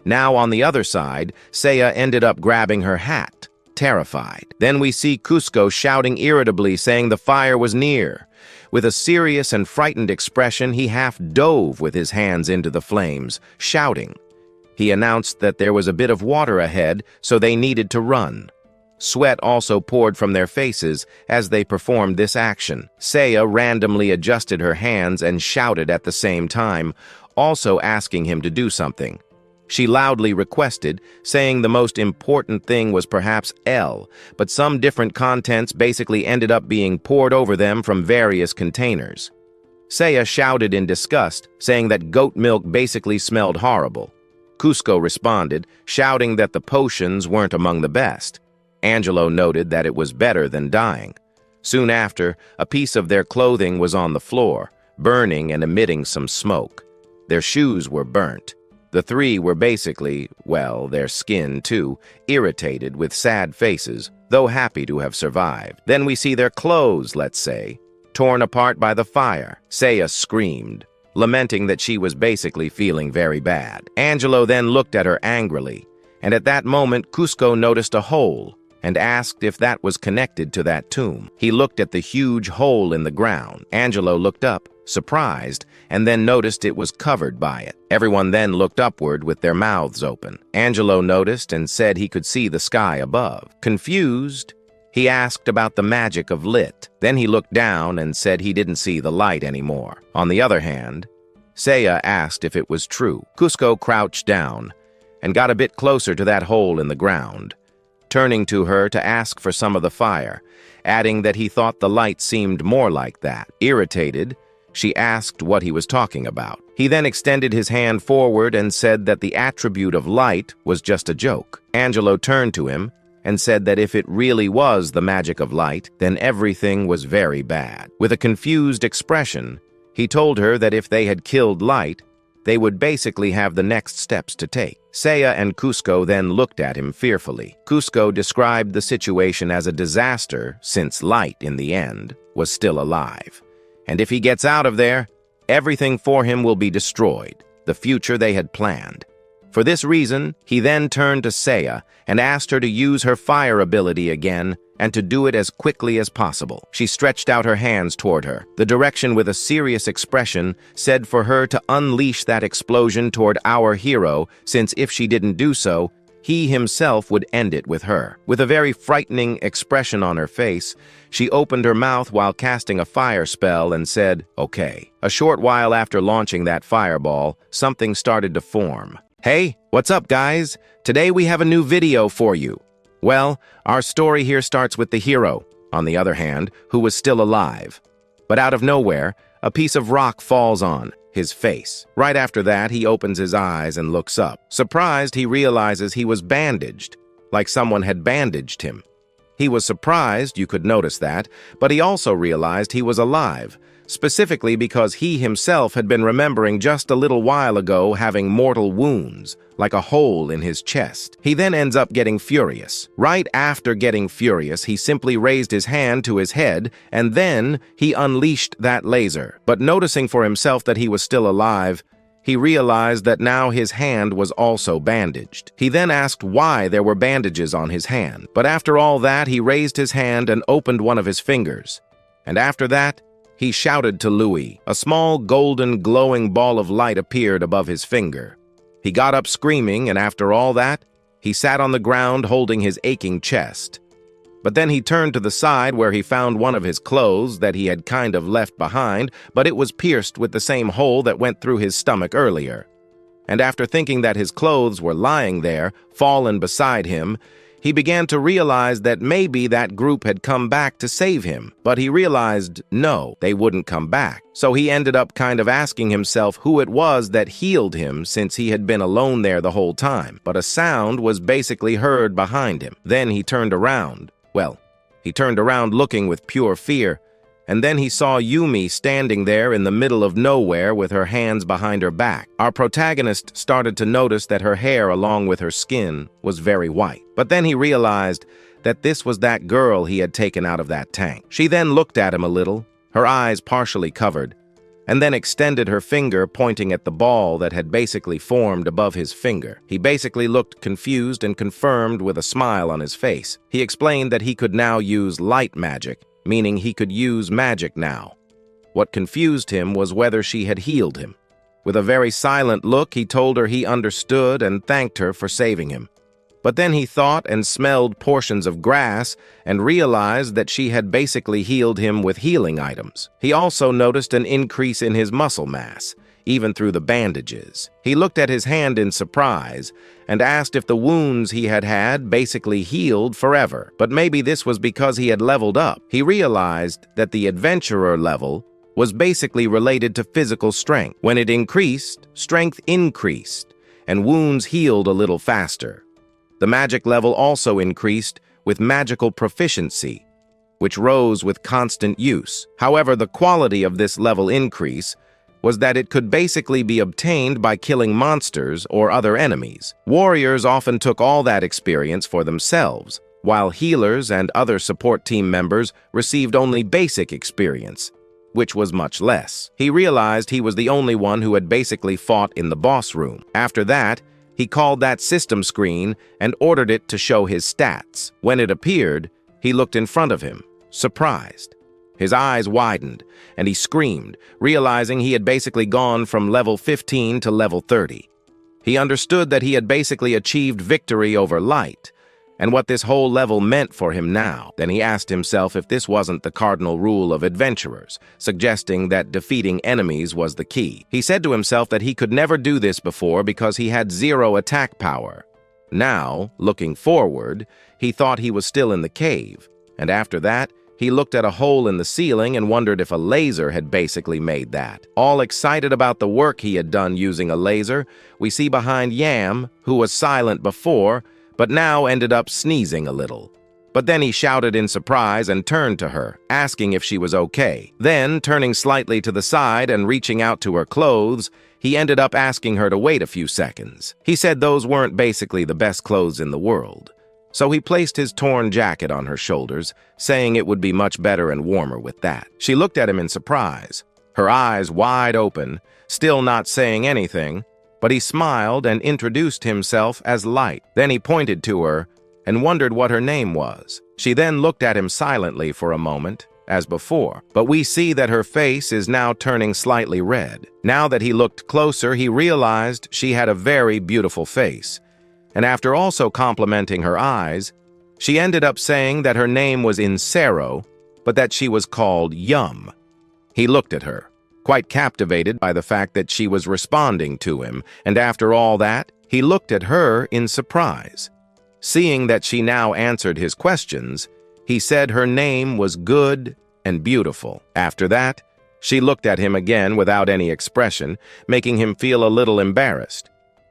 Now on the other side, Seiya ended up grabbing her hat, terrified. Then we see Cusco shouting irritably, saying the fire was near. With a serious and frightened expression, he half dove with his hands into the flames, shouting. He announced that there was a bit of water ahead, so they needed to run. Sweat also poured from their faces as they performed this action. Seiya randomly adjusted her hands and shouted at the same time, also asking him to do something. She loudly requested, saying the most important thing was perhaps L, but some different contents basically ended up being poured over them from various containers. Seiya shouted in disgust, saying that goat milk basically smelled horrible. Cusco responded, shouting that the potions weren't among the best. Angelo noted that it was better than dying. Soon after, a piece of their clothing was on the floor, burning and emitting some smoke. Their shoes were burnt. The three were basically, well, their skin too, irritated with sad faces, though happy to have survived. Then we see their clothes, let's say, torn apart by the fire. Seiya screamed, lamenting that she was basically feeling very bad. Angelo then looked at her angrily, and at that moment Cusco noticed a hole and asked if that was connected to that tomb. He looked at the huge hole in the ground. Angelo looked up, surprised, and then noticed it was covered by it. Everyone then looked upward with their mouths open. Angelo noticed and said he could see the sky above. Confused, he asked about the magic of lit. Then he looked down and said he didn't see the light anymore. On the other hand, Seiya asked if it was true. Cusco crouched down and got a bit closer to that hole in the ground, turning to her to ask for some of the fire, adding that he thought the light seemed more like that. Irritated, she asked what he was talking about. He then extended his hand forward and said that the attribute of light was just a joke. Angelo turned to him and said that if it really was the magic of light, then everything was very bad. With a confused expression, he told her that if they had killed light, they would basically have the next steps to take. Seiya and Cusco then looked at him fearfully. Cusco described the situation as a disaster since light, in the end, was still alive. And if he gets out of there, everything for him will be destroyed, the future they had planned. For this reason, he then turned to Seiya and asked her to use her fire ability again and to do it as quickly as possible. She stretched out her hands toward her. The direction, with a serious expression, said for her to unleash that explosion toward our hero, since if she didn't do so, he himself would end it with her. With a very frightening expression on her face, she opened her mouth while casting a fire spell and said, "Okay." A short while after launching that fireball, something started to form. Hey, what's up, guys? Today we have a new video for you. Well, our story here starts with the hero, on the other hand, who was still alive. But out of nowhere, a piece of rock falls on his face. Right after that, he opens his eyes and looks up. Surprised, he realizes he was bandaged, like someone had bandaged him. He was surprised, you could notice that, but he also realized he was alive, specifically because he himself had been remembering just a little while ago having mortal wounds, like a hole in his chest. He then ends up getting furious. Right after getting furious, he simply raised his hand to his head, and then he unleashed that laser. But noticing for himself that he was still alive, he realized that now his hand was also bandaged. He then asked why there were bandages on his hand. But after all that, he raised his hand and opened one of his fingers. And after that, he shouted to Louis. A small golden glowing ball of light appeared above his finger. He got up screaming, and after all that, he sat on the ground holding his aching chest. But then he turned to the side where he found one of his clothes that he had kind of left behind, but it was pierced with the same hole that went through his stomach earlier. And after thinking that his clothes were lying there, fallen beside him, he began to realize that maybe that group had come back to save him. But he realized, no, they wouldn't come back. So he ended up kind of asking himself who it was that healed him, since he had been alone there the whole time. But a sound was basically heard behind him. Then he turned around. Well, He turned around looking with pure fear, and then he saw Yumi standing there in the middle of nowhere with her hands behind her back. Our protagonist started to notice that her hair along with her skin was very white. But then he realized that this was that girl he had taken out of that tank. She then looked at him a little, her eyes partially covered, and then extended her finger pointing at the ball that had basically formed above his finger. He basically looked confused and confirmed with a smile on his face. He explained that he could now use light magic, meaning he could use magic now. What confused him was whether she had healed him. With a very silent look, he told her he understood and thanked her for saving him. But then he thought and smelled portions of grass and realized that she had basically healed him with healing items. He also noticed an increase in his muscle mass, even through the bandages. He looked at his hand in surprise and asked if the wounds he had had basically healed forever. But maybe this was because he had leveled up. He realized that the adventurer level was basically related to physical strength. When it increased, strength increased, and wounds healed a little faster. The magic level also increased with magical proficiency, which rose with constant use. However, the quality of this level increase was that it could basically be obtained by killing monsters or other enemies. Warriors often took all that experience for themselves, while healers and other support team members received only basic experience, which was much less. He realized he was the only one who had basically fought in the boss room. After that, he called that system screen and ordered it to show his stats. When it appeared, he looked in front of him, surprised. His eyes widened, and he screamed, realizing he had basically gone from level 15 to level 30. He understood that he had basically achieved victory over light, and what this whole level meant for him now. Then he asked himself if this wasn't the cardinal rule of adventurers, suggesting that defeating enemies was the key. He said to himself that he could never do this before because he had 0 attack power. Now, looking forward, he thought he was still in the cave, and after that, he looked at a hole in the ceiling and wondered if a laser had basically made that. All excited about the work he had done using a laser, we see behind Yam, who was silent before, but now ended up sneezing a little. But then he shouted in surprise and turned to her, asking if she was okay. Then, turning slightly to the side and reaching out to her clothes, he ended up asking her to wait a few seconds. He said those weren't basically the best clothes in the world. So he placed his torn jacket on her shoulders, saying it would be much better and warmer with that. She looked at him in surprise, her eyes wide open, still not saying anything, but he smiled and introduced himself as Light. Then he pointed to her and wondered what her name was. She then looked at him silently for a moment, as before, but we see that her face is now turning slightly red. Now that he looked closer, he realized she had a very beautiful face. And after also complimenting her eyes, she ended up saying that her name was Insero, but that she was called Yum. He looked at her, quite captivated by the fact that she was responding to him, and after all that, he looked at her in surprise. Seeing that she now answered his questions, he said her name was Good and Beautiful. After that, she looked at him again without any expression, making him feel a little embarrassed.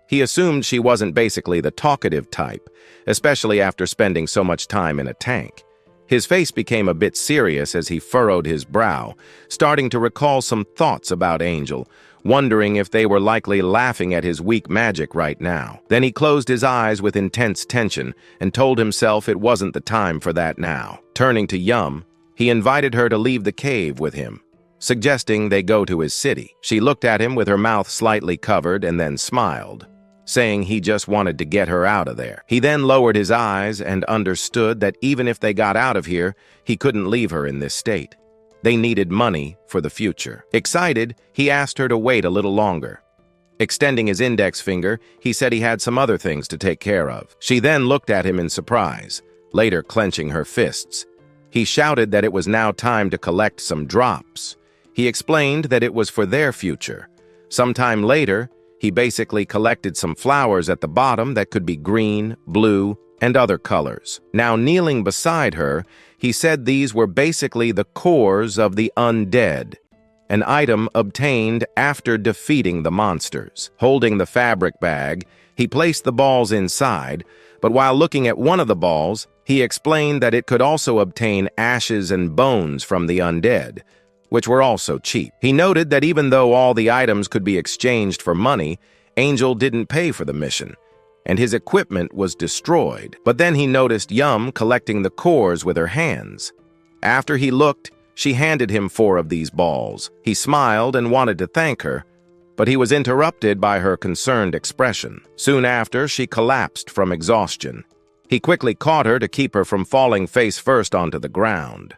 He assumed she wasn't basically the talkative type, especially after spending so much time in a tank. His face became a bit serious as he furrowed his brow, starting to recall some thoughts about Angel, wondering if they were likely laughing at his weak magic right now. Then he closed his eyes with intense tension and told himself it wasn't the time for that now. Turning to Yum, he invited her to leave the cave with him, suggesting they go to his city. She looked at him with her mouth slightly covered and then smiled, saying he just wanted to get her out of there. He then lowered his eyes and understood that even if they got out of here, he couldn't leave her in this state. They needed money for the future. Excited, he asked her to wait a little longer. Extending his index finger, he said he had some other things to take care of. She then looked at him in surprise, later clenching her fists. He shouted that it was now time to collect some drops. He explained that it was for their future. Sometime later, he basically collected some flowers at the bottom that could be green, blue, and other colors. Now kneeling beside her, he said these were basically the cores of the undead, an item obtained after defeating the monsters. Holding the fabric bag, he placed the balls inside, but while looking at one of the balls, He explained that it could also obtain ashes and bones from the undead, which were also cheap. He noted that even though all the items could be exchanged for money, Angel didn't pay for the mission, and his equipment was destroyed. But then he noticed Yum collecting the cores with her hands. After he looked, she handed him 4 of these balls. He smiled and wanted to thank her, but he was interrupted by her concerned expression. Soon after, she collapsed from exhaustion. He quickly caught her to keep her from falling face first onto the ground.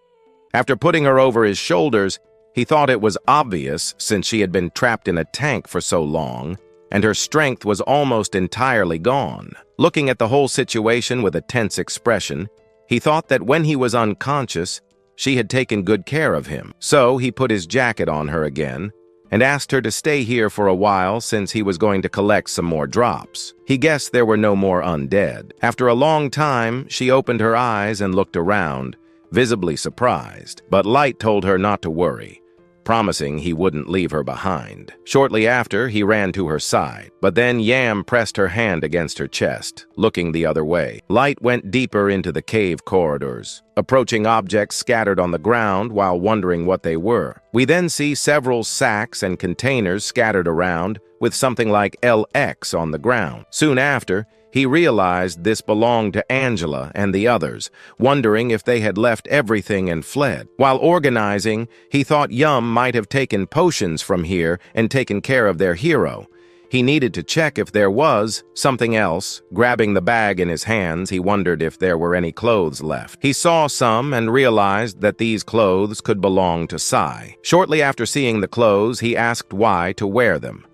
After putting her over his shoulders, he thought it was obvious, since she had been trapped in a tank for so long, and her strength was almost entirely gone. Looking at the whole situation with a tense expression, he thought that when he was unconscious, she had taken good care of him. So he put his jacket on her again and asked her to stay here for a while since he was going to collect some more drops. He guessed there were no more undead. After a long time, she opened her eyes and looked around, visibly surprised, but Light told her not to worry, promising he wouldn't leave her behind. Shortly after, he ran to her side, but then Yam pressed her hand against her chest, looking the other way. Light went deeper into the cave corridors, approaching objects scattered on the ground while wondering what they were. We then see several sacks and containers scattered around with something like LX on the ground. Soon after, he realized this belonged to Angela and the others, wondering if they had left everything and fled. While organizing, he thought Yum might have taken potions from here and taken care of their hero. He needed to check if there was something else. Grabbing the bag in his hands, he wondered if there were any clothes left. He saw some and realized that these clothes could belong to Sai. Shortly after seeing the clothes, he asked why to wear them.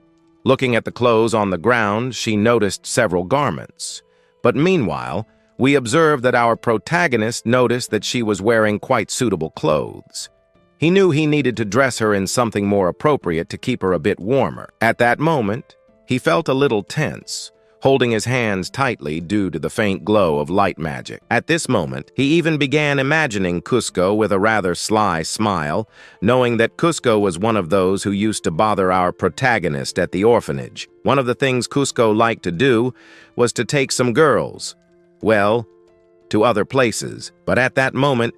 Looking at the clothes on the ground, she noticed several garments. But meanwhile, we observe that our protagonist noticed that she was wearing quite suitable clothes. He knew he needed to dress her in something more appropriate to keep her a bit warmer. At that moment, he felt a little tense, holding his hands tightly due to the faint glow of light magic. At this moment, he even began imagining Cusco with a rather sly smile, knowing that Cusco was one of those who used to bother our protagonist at the orphanage. One of the things Cusco liked to do was to take some girls, well, to other places. But at that moment,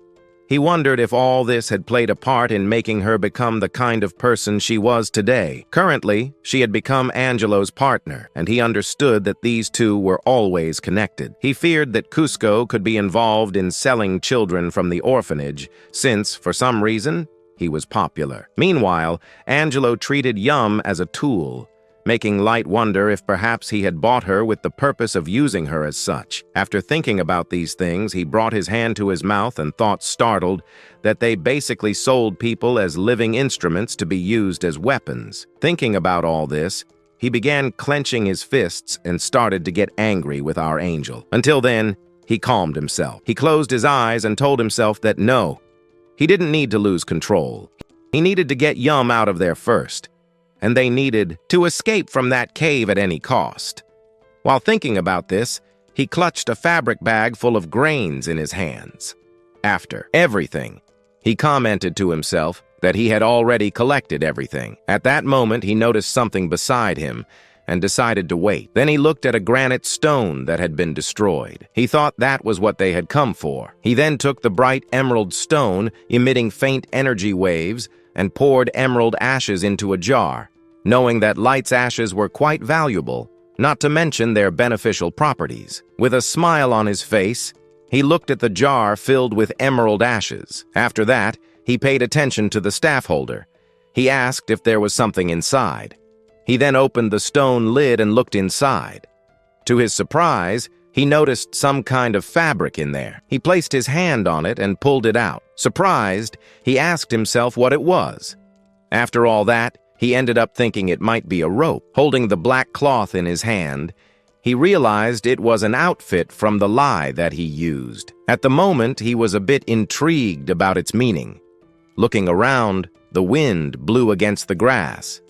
he wondered if all this had played a part in making her become the kind of person she was today. Currently, she had become Angelo's partner, and he understood that these two were always connected. He feared that Cusco could be involved in selling children from the orphanage, since, for some reason, he was popular. Meanwhile, Angelo treated Yum as a tool, making Light wonder if perhaps he had bought her with the purpose of using her as such. After thinking about these things, he brought his hand to his mouth and thought, startled, that they basically sold people as living instruments to be used as weapons. Thinking about all this, he began clenching his fists and started to get angry with our angel. Until then, he calmed himself. He closed his eyes and told himself that no, he didn't need to lose control. He needed to get Yum out of there first, and they needed to escape from that cave at any cost. While thinking about this, he clutched a fabric bag full of grains in his hands. After everything, he commented to himself that he had already collected everything. At that moment, he noticed something beside him and decided to wait. Then he looked at a granite stone that had been destroyed. He thought that was what they had come for. He then took the bright emerald stone, emitting faint energy waves, and poured emerald ashes into a jar, knowing that Light's ashes were quite valuable, not to mention their beneficial properties. With a smile on his face, he looked at the jar filled with emerald ashes. After that, he paid attention to the staff holder. He asked if there was something inside. He then opened the stone lid and looked inside. To his surprise, he noticed some kind of fabric in there. He placed his hand on it and pulled it out. Surprised, he asked himself what it was. After all that, he ended up thinking it might be a rope. Holding the black cloth in his hand, he realized it was an outfit from the lie that he used. At the moment, he was a bit intrigued about its meaning. Looking around, the wind blew against the grass.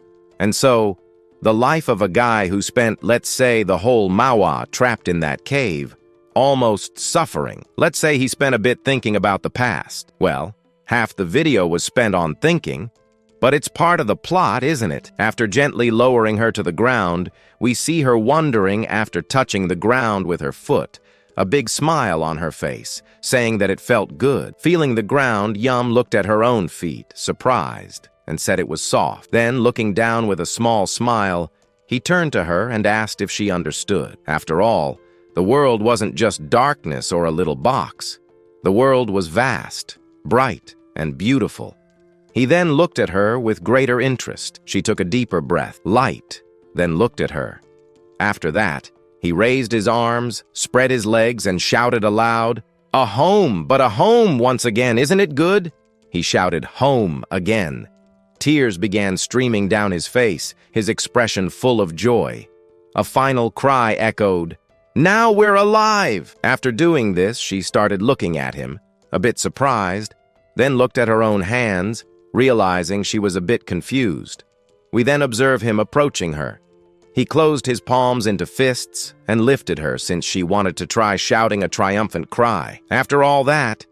And so, the life of a guy who spent, let's say, the whole Manhwa trapped in that cave, almost suffering. Let's say he spent a bit thinking about the past. Well, half the video was spent on thinking, but it's part of the plot, isn't it? After gently lowering her to the ground, we see her wondering after touching the ground with her foot, a big smile on her face, saying that it felt good. Feeling the ground, Yum looked at her own feet, surprised, and said it was soft. Then, looking down with a small smile, he turned to her and asked if she understood. After all, the world wasn't just darkness or a little box. The world was vast, bright, and beautiful. He then looked at her with greater interest. She took a deeper breath, light, then looked at her. After that, he raised his arms, spread his legs, and shouted aloud, "A home, but a home once again, isn't it good?" He shouted, "Home," again. Tears began streaming down his face, his expression full of joy. A final cry echoed, "Now we're alive!" After doing this, she started looking at him, a bit surprised, then looked at her own hands, realizing she was a bit confused. We then observe him approaching her. He closed his palms into fists and lifted her since she wanted to try shouting a triumphant cry. After all that,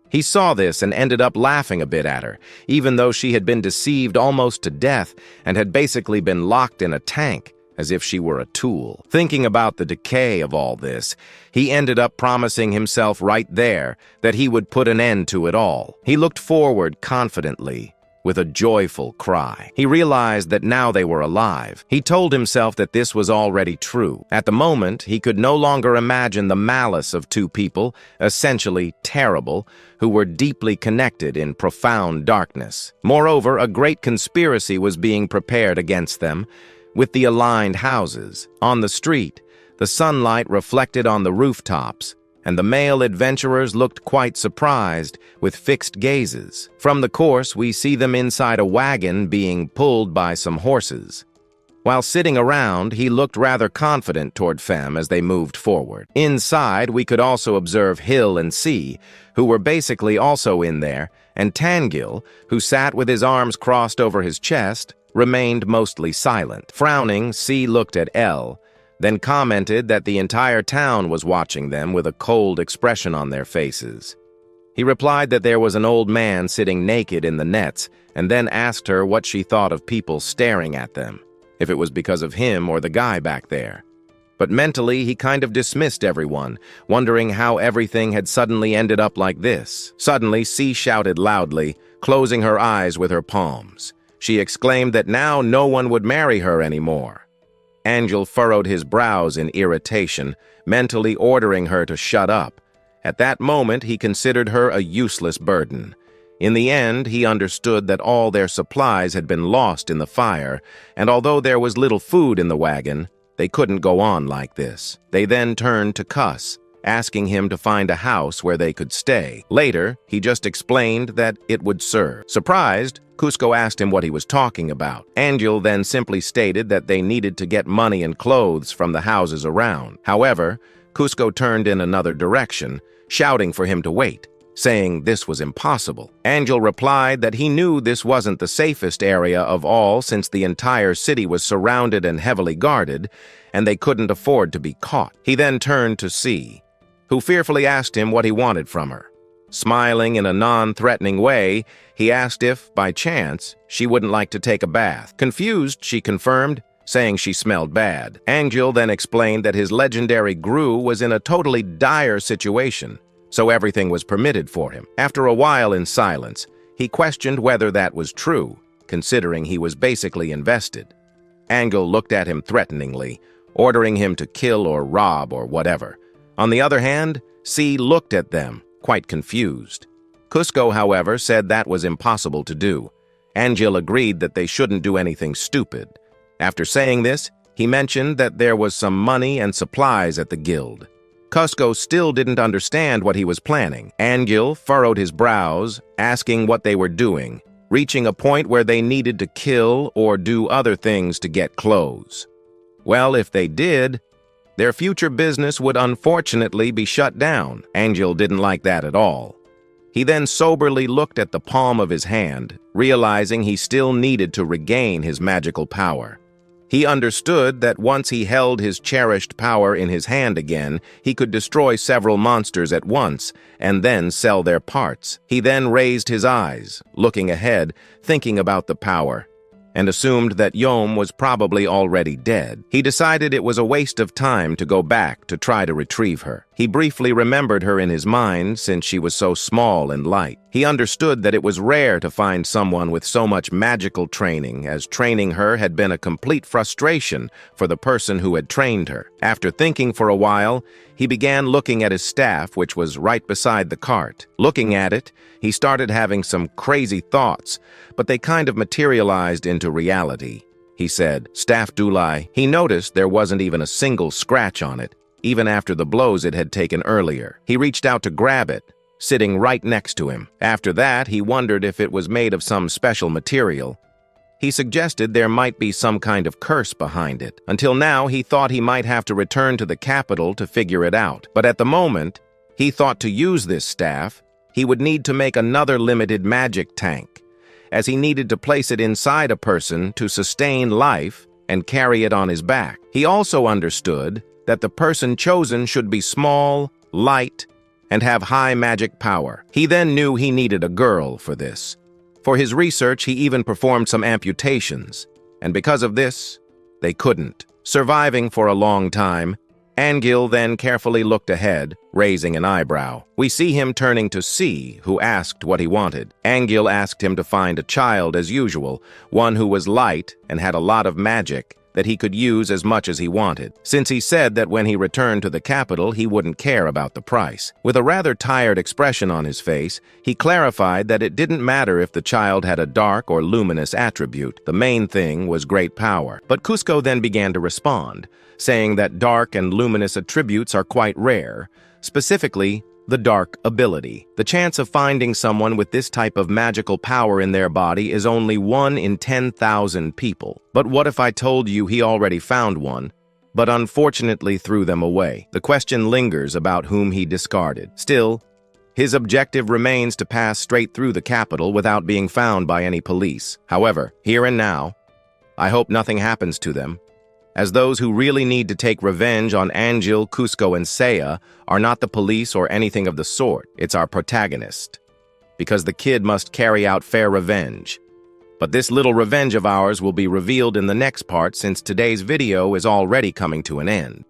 he saw this and ended up laughing a bit at her, even though she had been deceived almost to death and had basically been locked in a tank, as if she were a tool. Thinking about the decay of all this, he ended up promising himself right there that he would put an end to it all. He looked forward confidently, with a joyful cry. He realized that now they were alive. He told himself that this was already true. At the moment, he could no longer imagine the malice of two people, essentially terrible, who were deeply connected in profound darkness. Moreover, a great conspiracy was being prepared against them, with the aligned houses. On the street, the sunlight reflected on the rooftops, and the male adventurers looked quite surprised, with fixed gazes. From the course, we see them inside a wagon being pulled by some horses. While sitting around, he looked rather confident toward Femme as they moved forward. Inside, we could also observe Hill and C, who were basically also in there, and Tangil, who sat with his arms crossed over his chest, remained mostly silent. Frowning, C looked at L, then commented that the entire town was watching them with a cold expression on their faces. He replied that there was an old man sitting naked in the nets, and then asked her what she thought of people staring at them, if it was because of him or the guy back there. But mentally, he kind of dismissed everyone, wondering how everything had suddenly ended up like this. Suddenly, C shouted loudly, closing her eyes with her palms. She exclaimed that now no one would marry her anymore. Angel furrowed his brows in irritation, mentally ordering her to shut up. At that moment, he considered her a useless burden. In the end, he understood that all their supplies had been lost in the fire, and although there was little food in the wagon, they couldn't go on like this. They then turned to Cuss, asking him to find a house where they could stay. Later, he just explained that it would serve. Surprised, Cusco asked him what he was talking about. Angel then simply stated that they needed to get money and clothes from the houses around. However, Cusco turned in another direction, shouting for him to wait, saying this was impossible. Angel replied that he knew this wasn't the safest area of all since the entire city was surrounded and heavily guarded, and they couldn't afford to be caught. He then turned to C, who fearfully asked him what he wanted from her. Smiling in a non-threatening way, he asked if, by chance, she wouldn't like to take a bath. Confused, she confirmed, saying she smelled bad. Angel then explained that his legendary Gru was in a totally dire situation, so everything was permitted for him. After a while in silence, he questioned whether that was true, considering he was basically invested. Angel looked at him threateningly, ordering him to kill or rob or whatever. On the other hand, C looked at them, quite confused. Cusco, however, said that was impossible to do. Angel agreed that they shouldn't do anything stupid. After saying this, he mentioned that there was some money and supplies at the guild. Cusco still didn't understand what he was planning. Angel furrowed his brows, asking what they were doing, reaching a point where they needed to kill or do other things to get clothes. Well, if they did, their future business would unfortunately be shut down. Angel didn't like that at all. He then soberly looked at the palm of his hand, realizing he still needed to regain his magical power. He understood that once he held his cherished power in his hand again, he could destroy several monsters at once and then sell their parts. He then raised his eyes, looking ahead, thinking about the power. and assumed that Yom was probably already dead. He decided it was a waste of time to go back to try to retrieve her. He briefly remembered her in his mind since she was so small and light. He understood that it was rare to find someone with so much magical training, as training her had been a complete frustration for the person who had trained her. After thinking for a while, he began looking at his staff, which was right beside the cart. Looking at it, he started having some crazy thoughts, but they kind of materialized into reality. He said, "Staff Dulai." He noticed there wasn't even a single scratch on it, even after the blows it had taken earlier. He reached out to grab it, sitting right next to him. After that, he wondered if it was made of some special material. He suggested there might be some kind of curse behind it. Until now, he thought he might have to return to the capital to figure it out. But at the moment, he thought to use this staff, he would need to make another limited magic tank, as he needed to place it inside a person to sustain life and carry it on his back. He also understood that the person chosen should be small, light, and have high magic power. He then knew he needed a girl for this. For his research, he even performed some amputations, and because of this, they couldn't. Surviving for a long time, Angil then carefully looked ahead, raising an eyebrow. We see him turning to C, who asked what he wanted. Angil asked him to find a child as usual, one who was light and had a lot of magic that he could use as much as he wanted, since he said that when he returned to the capital he wouldn't care about the price. With a rather tired expression on his face, he clarified that it didn't matter if the child had a dark or luminous attribute. The main thing was great power. But Cusco then began to respond, saying that dark and luminous attributes are quite rare, specifically the dark ability. The chance of finding someone with this type of magical power in their body is only 1 in 10,000 people. But what if I told you he already found one, but unfortunately threw them away? The question lingers about whom he discarded. Still, his objective remains to pass straight through the capital without being found by any police. However, here and now, I hope nothing happens to them, as those who really need to take revenge on Angil, Cusco, and Seiya are not the police or anything of the sort. It's our protagonist. Because the kid must carry out fair revenge. But this little revenge of ours will be revealed in the next part, since today's video is already coming to an end.